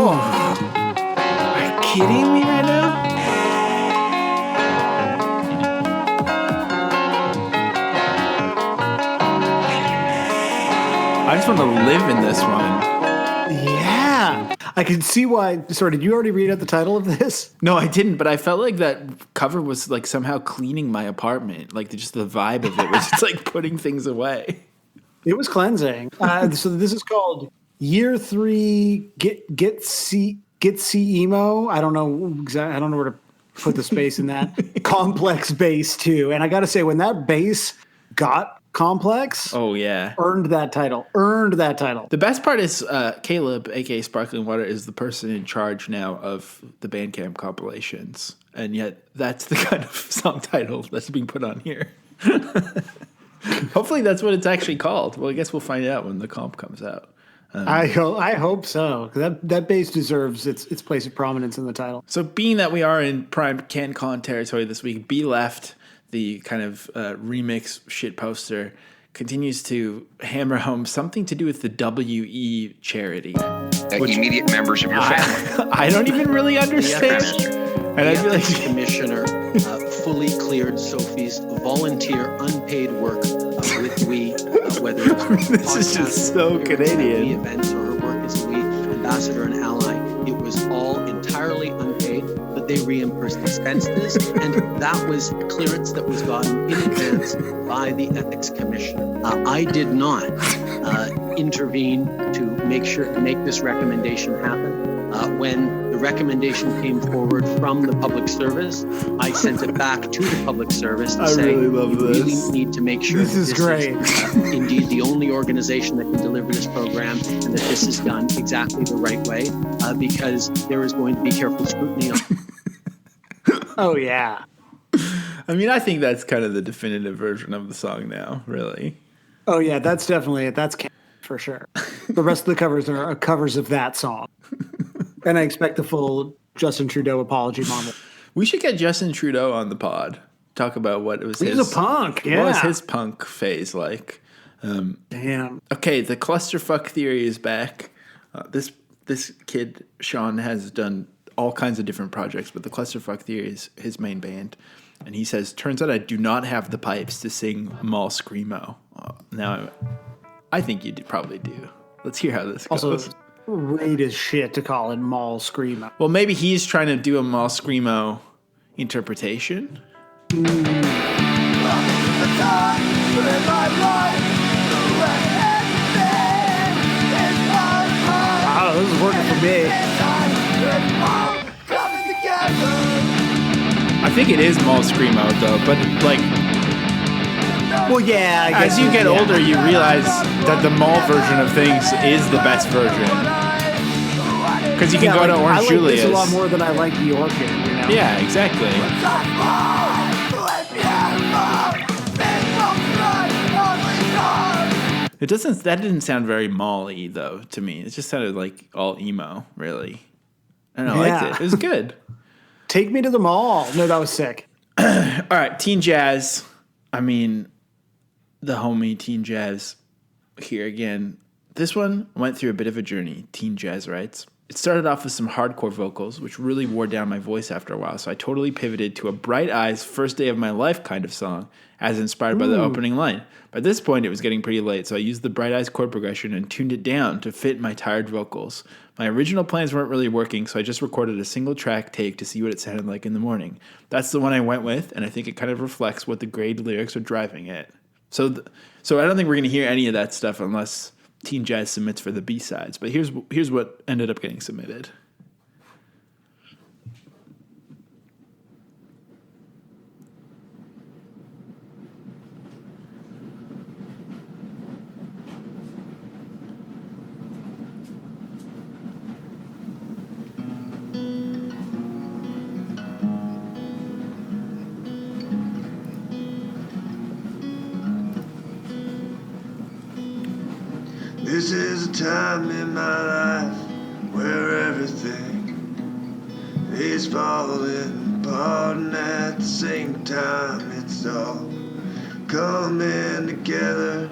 Are you kidding me right now? I just want to live in this one. Yeah. I can see why. Sorry, did you already read out the title of this? No, I didn't, but I felt like that cover was like somehow cleaning my apartment. Like just the vibe of it was just like putting things away. It was cleansing. So this is called Year 3 Get See Emo. I don't know exactly. I don't know where to put the space in that. Complex bass too. And I got to say, when that bass got complex, oh yeah, earned that title. The best part is Caleb, aka Sparkling Water, is the person in charge now of the Bandcamp compilations, and yet that's the kind of song title that's being put on here. Hopefully that's what it's actually called. Well, I guess we'll find out when the comp comes out. I hope so. That bass deserves its place of prominence in the title. So being that we are in prime CanCon territory this week, Be Left, the kind of remix shit poster, continues to hammer home something to do with the WE charity. Immediate members of your family. I don't even really understand. And I feel like Commissioner fully cleared Sophie's volunteer unpaid work with We, whether it's this is just so Canadian. We events or her work as a We ambassador and ally. It was all entirely unpaid, but they reimbursed expenses, and that was clearance that was gotten in advance by the Ethics Commissioner. I did not intervene to make this recommendation happen. When the recommendation came forward from the public service, I sent it back to the public service to say, really love you this. really need to make sure This is great. Indeed the only organization that can deliver this program, and that this is done exactly the right way, because there is going to be careful scrutiny on. Oh yeah. I mean, I think that's kind of the definitive version of the song now, really. Oh yeah, that's definitely it. That's for sure. The rest of the covers are covers of that song. And I expect the full Justin Trudeau apology moment. We should get Justin Trudeau on the pod. Talk about what it was He's a punk, yeah. What was his punk phase like? Damn. Okay, the clusterfuck theory is back. This kid, Sean, has done all kinds of different projects, but the clusterfuck theory is his main band. And he says, turns out I do not have the pipes to sing Mall Screamo. Now, I think you probably do. Let's hear how this goes. Also, great as shit to call it Mall Screamo. Well, maybe he's trying to do a Mall Screamo interpretation. Oh, this is working for me. I think it is Mall Screamo, though, but like... Well, yeah, I guess as you get older, you realize that the mall version of things is the best version. Because you can go to Orange I like Julius. this a lot more than I like the Orchid, you know? Yeah, exactly. That didn't sound very mall-y, though, to me. It just sounded like all emo, really. I don't know, I liked it. It was good. Take me to the mall. No, that was sick. All right, Teen Jazz. I mean, the homie Teen Jazz here again. This one went through a bit of a journey, Teen Jazz writes. It started off with some hardcore vocals, which really wore down my voice after a while, so I totally pivoted to a Bright Eyes, First Day of My Life kind of song, as inspired by the opening line. By this point, it was getting pretty late, so I used the Bright Eyes chord progression and tuned it down to fit my tired vocals. My original plans weren't really working, so I just recorded a single track take to see what it sounded like in the morning. That's the one I went with, and I think it kind of reflects what the grade lyrics are driving at. So I don't think we're going to hear any of that stuff unless Teen Jazz submits for the B-sides. But here's what ended up getting submitted. This is a time in my life where everything is falling apart, and at the same time it's all coming together.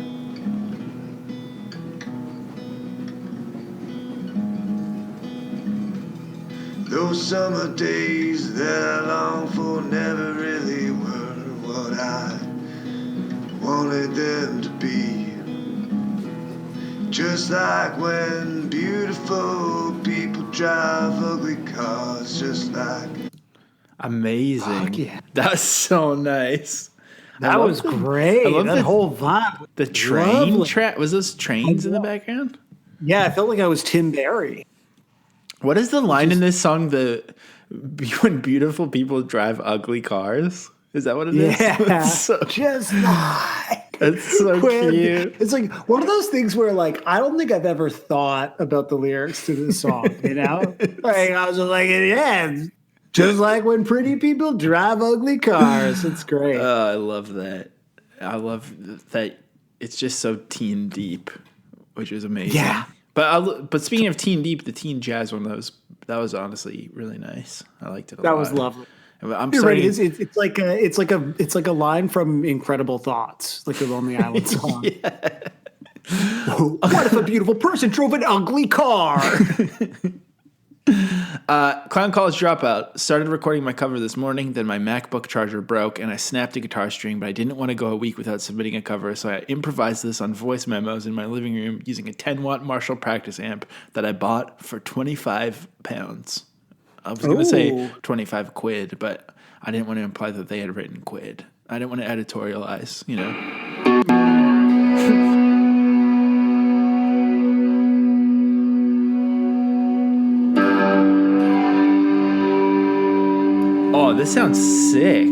Those summer days that I long for never really were what I wanted them to be. Just like when beautiful people drive ugly cars, just like. Amazing. Yeah. That's so nice. That was great. I love that whole vibe. The train track. Was those trains in the background? Yeah, I felt like I was Tim Barry. What is the line in this song? When beautiful people drive ugly cars? Is that what it is? Yeah. So, just like. It's so cute. It's like one of those things where, like, I don't think I've ever thought about the lyrics to this song, you know? Like, I was just like, yeah, just like when pretty people drive ugly cars. It's great. I love that. I love that it's just so teen deep, which is amazing. Yeah. But speaking of teen deep, the teen jazz one, that was honestly really nice. I liked it a lot. That was lovely. I'm You're sorry. right. It's like a line from Incredible Thoughts, like the Lonely Island song. What if a beautiful person drove an ugly car? Clown College Dropout. Started recording my cover this morning, then my MacBook charger broke, and I snapped a guitar string, but I didn't want to go a week without submitting a cover, so I improvised this on voice memos in my living room using a 10-watt Marshall practice amp that I bought for £25. I was going to say 25 quid, but I didn't want to imply that they had written quid. I didn't want to editorialize, you know. Oh, this sounds sick.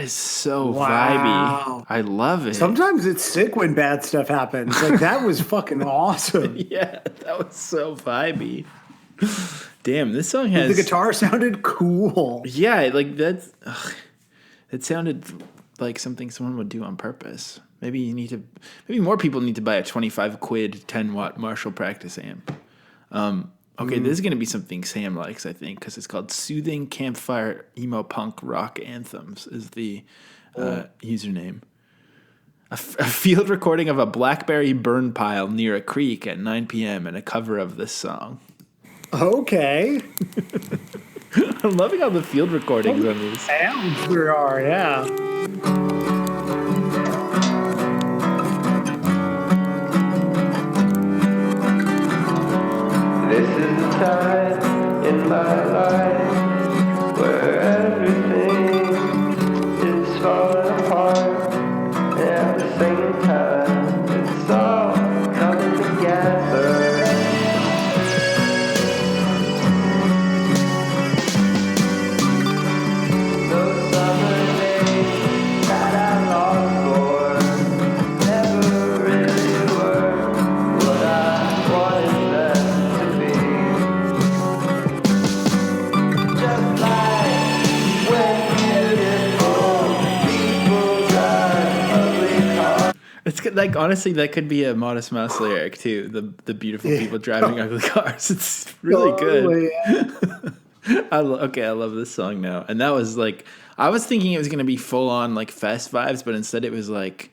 So vibey. I love it. Sometimes it's sick when bad stuff happens. Like, that was fucking awesome. Yeah, that was so vibey. Damn, this song has... The guitar sounded cool. Yeah, like that's... It sounded like something someone would do on purpose. Maybe more people need to buy a 25 quid 10-watt Marshall practice amp. Okay, this is going to be something Sam likes, I think, because it's called Soothing Campfire Emo Punk Rock Anthems is the username. A field recording of a blackberry burn pile near a creek at 9 p.m. and a cover of this song. Okay. I'm loving all the field recordings on these. Sounds there are, yeah. This is the time in my life where everything is falling apart, and at the same time it's all coming together. Those summer days that I longed for never really were what I wanted them to be. Just like when beautiful people drive ugly cars. It's like, honestly, that could be a Modest Mouse lyric too. The beautiful people driving ugly cars. It's really good. I love this song now. And that was like, I was thinking it was going to be full on like fest vibes, but instead it was like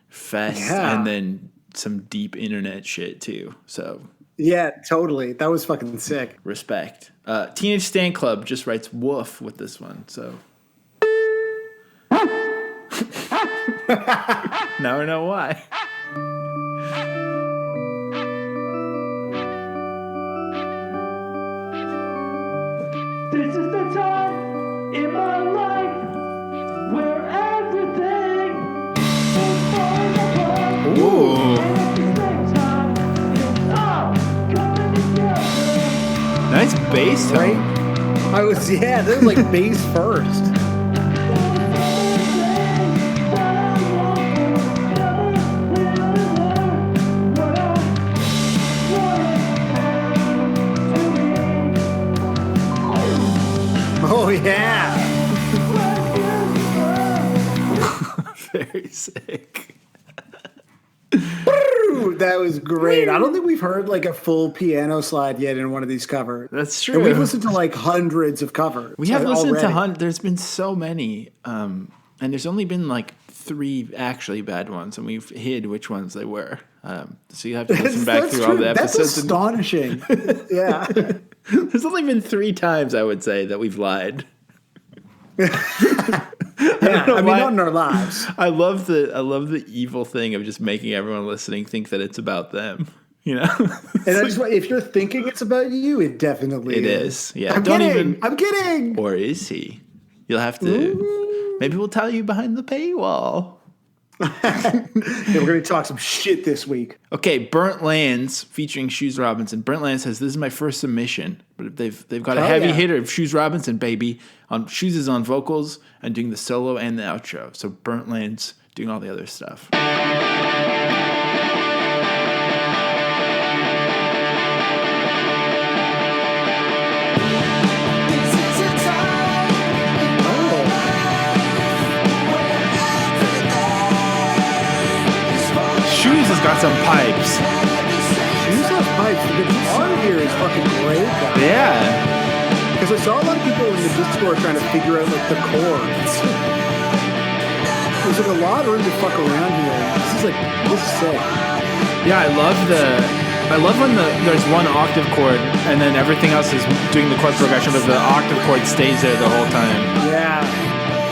fest and then some deep internet shit too. So yeah, totally. That was fucking sick. Respect. Teenage Stan Club just writes woof with this one. So now I know why. This is the time in my life where everything is falling apart. Ooh. And at the same time, it's all coming together. Nice bass tone. That was like bass first. Oh, yeah. Very sick. That was great. I don't think we've heard like a full piano slide yet in one of these covers. That's true. And we've listened to like hundreds of covers. We have listened already. to there's been so many. And there's only been like 3 actually bad ones, and we've hid which ones they were. So you have to listen back through all the episodes. That's astonishing. Yeah. There's only been 3 times, I would say, that we've lied. I mean, not in our lives. I love the evil thing of just making everyone listening think that it's about them. You know, and if you're thinking it's about you, it definitely is. Yeah, I'm kidding. Or is he? You'll have to. Ooh. Maybe we'll tell you behind the paywall. Yeah, we're going to talk some shit this week. Okay, Burnt Lands featuring Shoes Robinson. Burnt Lands says, "This is my first submission, but they've got a heavy hitter of Shoes Robinson, baby. Shoes is on vocals and doing the solo and the outro. So Burnt Lands doing all the other stuff." Shoes has got some pipes. Shoes has pipes. The guitar here is fucking great, guys. Yeah. Because I saw a lot of people in the Discord trying to figure out like the chords. There's like a lot of room to fuck around here. This is sick. Yeah, I love when there's one octave chord and then everything else is doing the chord progression, but the octave chord stays there the whole time. Yeah.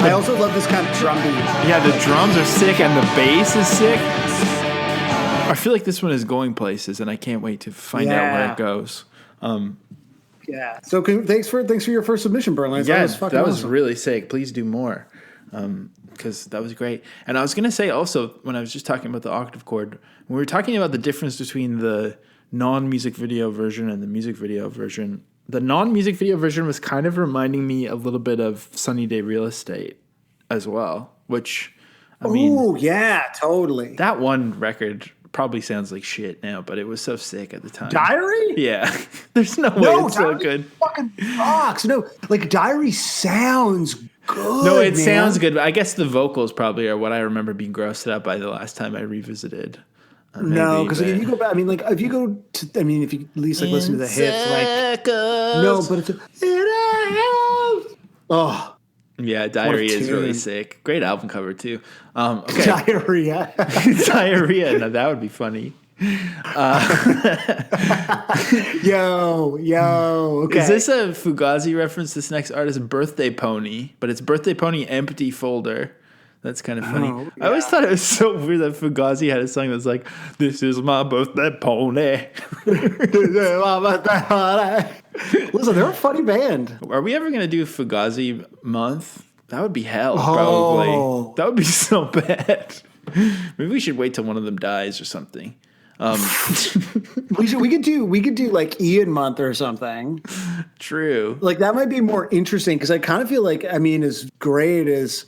I also love this kind of drum beat. Yeah, the drums are sick and the bass is sick. I feel like this one is going places, and I can't wait to find out where it goes. Yeah. So thanks for your first submission, Berlin. Yeah, that was awesome. Really sick. Please do more, because that was great. And I was gonna say also, when I was just talking about the octave chord, when we were talking about the difference between the non-music video version and the music video version, the non-music video version was kind of reminding me a little bit of Sunny Day Real Estate as well, which I mean, oh yeah, totally. That one record probably sounds like shit now, but it was so sick at the time. Diary? Yeah. There's no way it's so good. Fucking rocks. No, like Diary sounds good. No, it sounds good, but I guess the vocals probably are what I remember being grossed out by the last time I revisited. No, because if you go back, I mean, like if you go to, I mean, if you at least like listen to the hits, like no, but it's oh. Yeah, Diarrhea is really sick. Great album cover too. Okay. Diarrhea. Diarrhea. Now that would be funny. Yo. Okay. Is this a Fugazi reference? This next artist, Birthday Pony, but it's Birthday Pony Empty Folder. That's kind of funny. Oh, yeah. I always thought it was so weird that Fugazi had a song that's like, "This is my birthday pony." Listen, they're a funny band. Are we ever going to do Fugazi month? That would be hell, probably. That would be so bad. Maybe we should wait till one of them dies or something. We could do like Ian month or something. True. Like that might be more interesting because I kind of feel like, I mean, as great as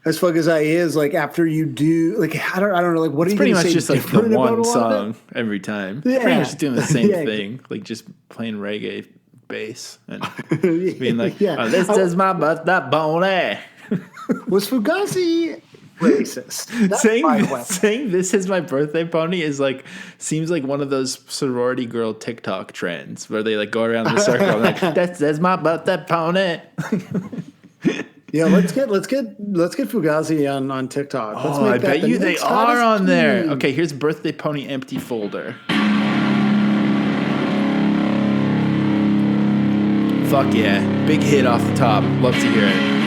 Fugazi is, like after you do, like I don't know, like what are you pretty much just like the one song every time. Yeah. Pretty much doing the same thing, like just playing reggae bass and being like, "Oh, this is my birthday pony." Was Fugazi racist? Saying this is my birthday pony is like seems like one of those sorority girl TikTok trends where they like go around the circle and like, "That's my birthday pony." Yeah, let's get Fugazi on TikTok. I bet you they are on there. Okay, here's Birthday Pony Empty Folder. Fuck yeah. Big hit off the top. Love to hear it.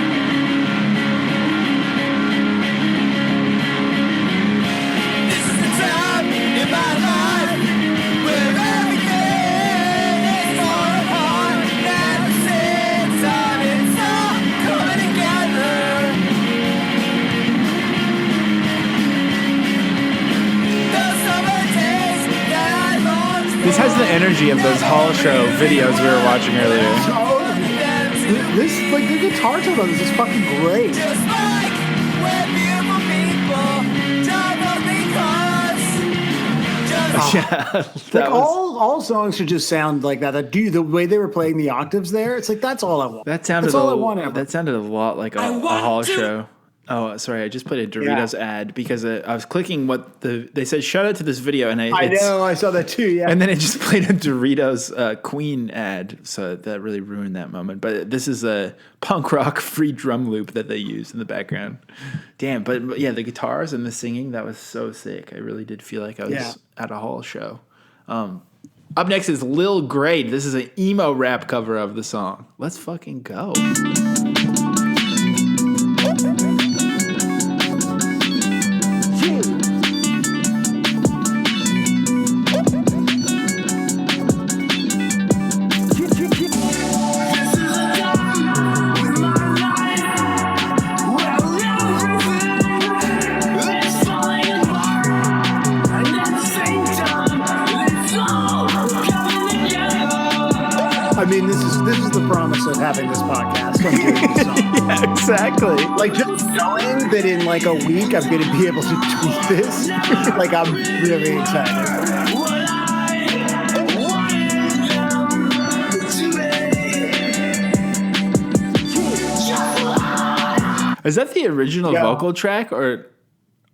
This has the energy of those Hall Show videos we were watching earlier. This, like, the guitar tone on this is fucking great. Yeah, like all songs should just sound like that. The way they were playing the octaves there, it's like that's all I want. That sounded that's all I want ever. That sounded a lot like a hall show. Oh, sorry, I just put a Doritos ad because I was clicking what they said. Shout out to this video, and I know I saw that too. Yeah, and then it just played a Doritos Queen ad, so that really ruined that moment. But this is a punk rock free drum loop that they use in the background. Damn, but yeah, the guitars and the singing, that was so sick. I really did feel like I was at a hall show. Up next is Lil Grade. This is an emo rap cover of the song. Let's fucking go. I mean, this is the promise of having this podcast. I'm doing this song. Yeah, exactly. Like just knowing that in like a week I'm going to be able to tweet this. Like I'm really excited. Is that the original vocal track or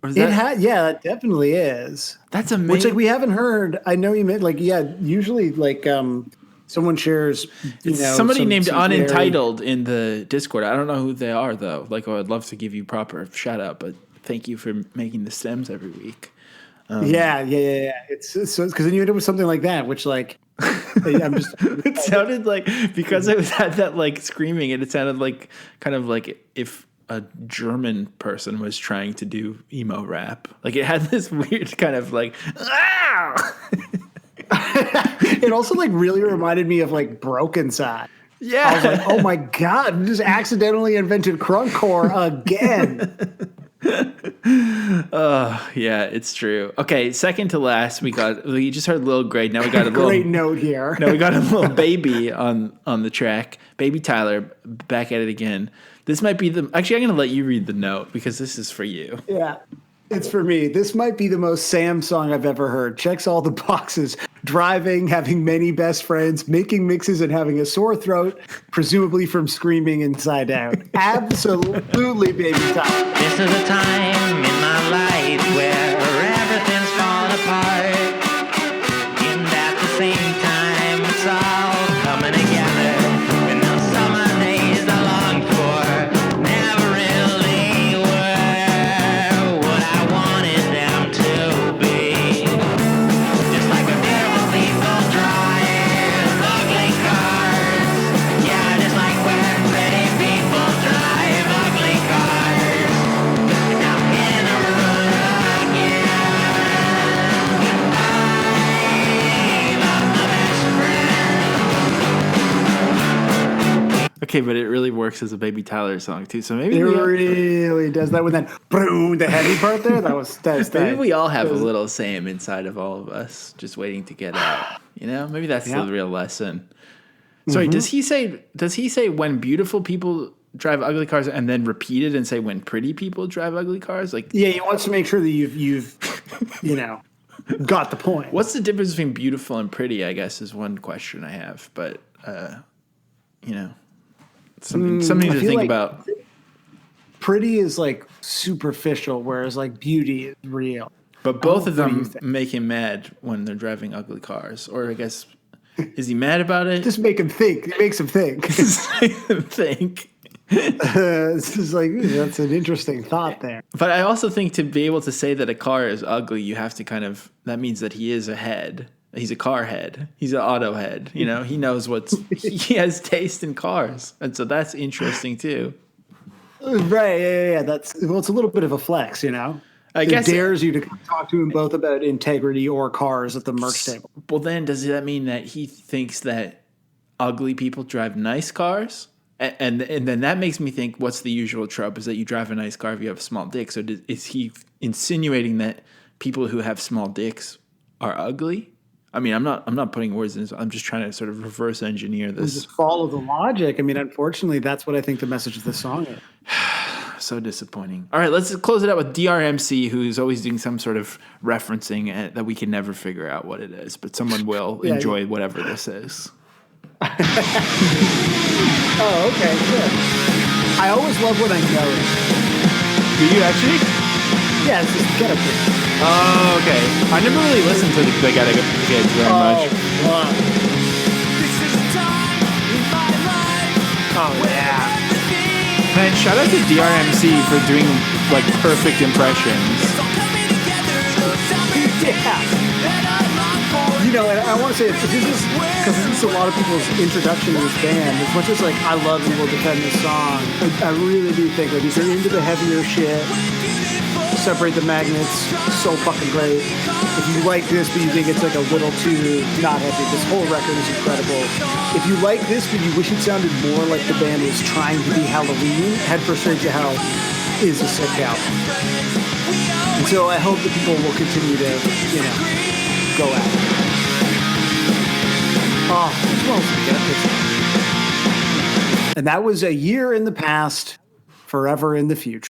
is that? It definitely is. That's amazing. Which like we haven't heard. I know you meant usually like someone shares, somebody named Untitled in the Discord. I don't know who they are though. Like, I'd love to give you proper shout out, but thank you for making the stems every week. Yeah. It's so because then you end up with something like that, which like I'm just. It sounded like because it had that like screaming, and it sounded like kind of like if a German person was trying to do emo rap. Like it had this weird kind of like. It also like really reminded me of like Broken Side. Yeah, I was like, oh my god, I just accidentally invented crunkcore again. Yeah, it's true. Okay, second to last, we just heard Lil Grade. Now we got a great note here. Now we got a little baby on the track. Baby Tyler, back at it again. This might be actually, I'm going to let you read the note because this is for you. Yeah, it's for me. This might be the most Sam song I've ever heard. Checks all the boxes. Driving, having many best friends, making mixes and having a sore throat, presumably from screaming inside out. Absolutely, Baby Tyler. This is a time in my life where everything's falling apart. And at the same time, it's all coming together. And those summer days I longed for never really were what I wanted them to be. Just like a beautiful people drive ugly cars. Yeah, just like where pretty people drive ugly cars. Now in a room again, I'm my best friend. Okay, but it really works as a Baby Tyler song too. So maybe It really does that with that boom, the heavy part there. maybe we all have a little Sam inside of all of us, just waiting to get out. You know, maybe that's the real lesson. Sorry, does he say when beautiful people drive ugly cars and then repeat it and say when pretty people drive ugly cars? Like, yeah, he wants to make sure that you've got the point. what's the difference between beautiful and pretty? I guess is one question I have, but something to think about. Pretty is like superficial, whereas like beauty is real. But both of them make him mad when they're driving ugly cars, or I guess. Is he mad about it? Just make him think. It makes him think. It's just like, that's an interesting thought there. But I also think to be able to say that a car is ugly, you have to that means that he is a head. He's a car head. He's an auto head. You know, he knows he has taste in cars. And so that's interesting too. Right. Yeah. It's a little bit of a flex, you know? I guess it dares you to talk to him both about integrity or cars at the merch table. Well, then does that mean that he thinks that ugly people drive nice cars? And then that makes me think, what's the usual trope? Is that you drive a nice car if you have a small dick? So is he insinuating that people who have small dicks are ugly? I mean, I'm not putting words in this. I'm just trying to sort of reverse engineer this. Just follow the logic. I mean, unfortunately, that's what I think the message of the song is. so disappointing. All right, let's close it out with DRMC, who's always doing some sort of referencing that we can never figure out what it is, but someone will enjoy whatever this is. Oh, okay, good. I always love when I know it. Do you actually? Yeah, it's just Get Up Kids. Oh, okay. I never really listened to the Get Up Kids very much. Wow. Oh, yeah. Man, shout out to DRMC for doing, like, perfect impressions. Yeah. You know, and I want to say, because this is a lot of people's introduction to this band, as much as, like, I love and will defend this song, I really do think, like, if you're into the heavier shit, Separate the Magnets, so fucking great. If you like this, but you think it's, like, a little too not heavy, this whole record is incredible. If you like this, but you wish it sounded more like the band was trying to be Halloween, Head for Straight to Hell is a sick album. And so I hope that people will continue to, you know, go at it. Oh, well, and that was A Year in the Past, Forever in the Future.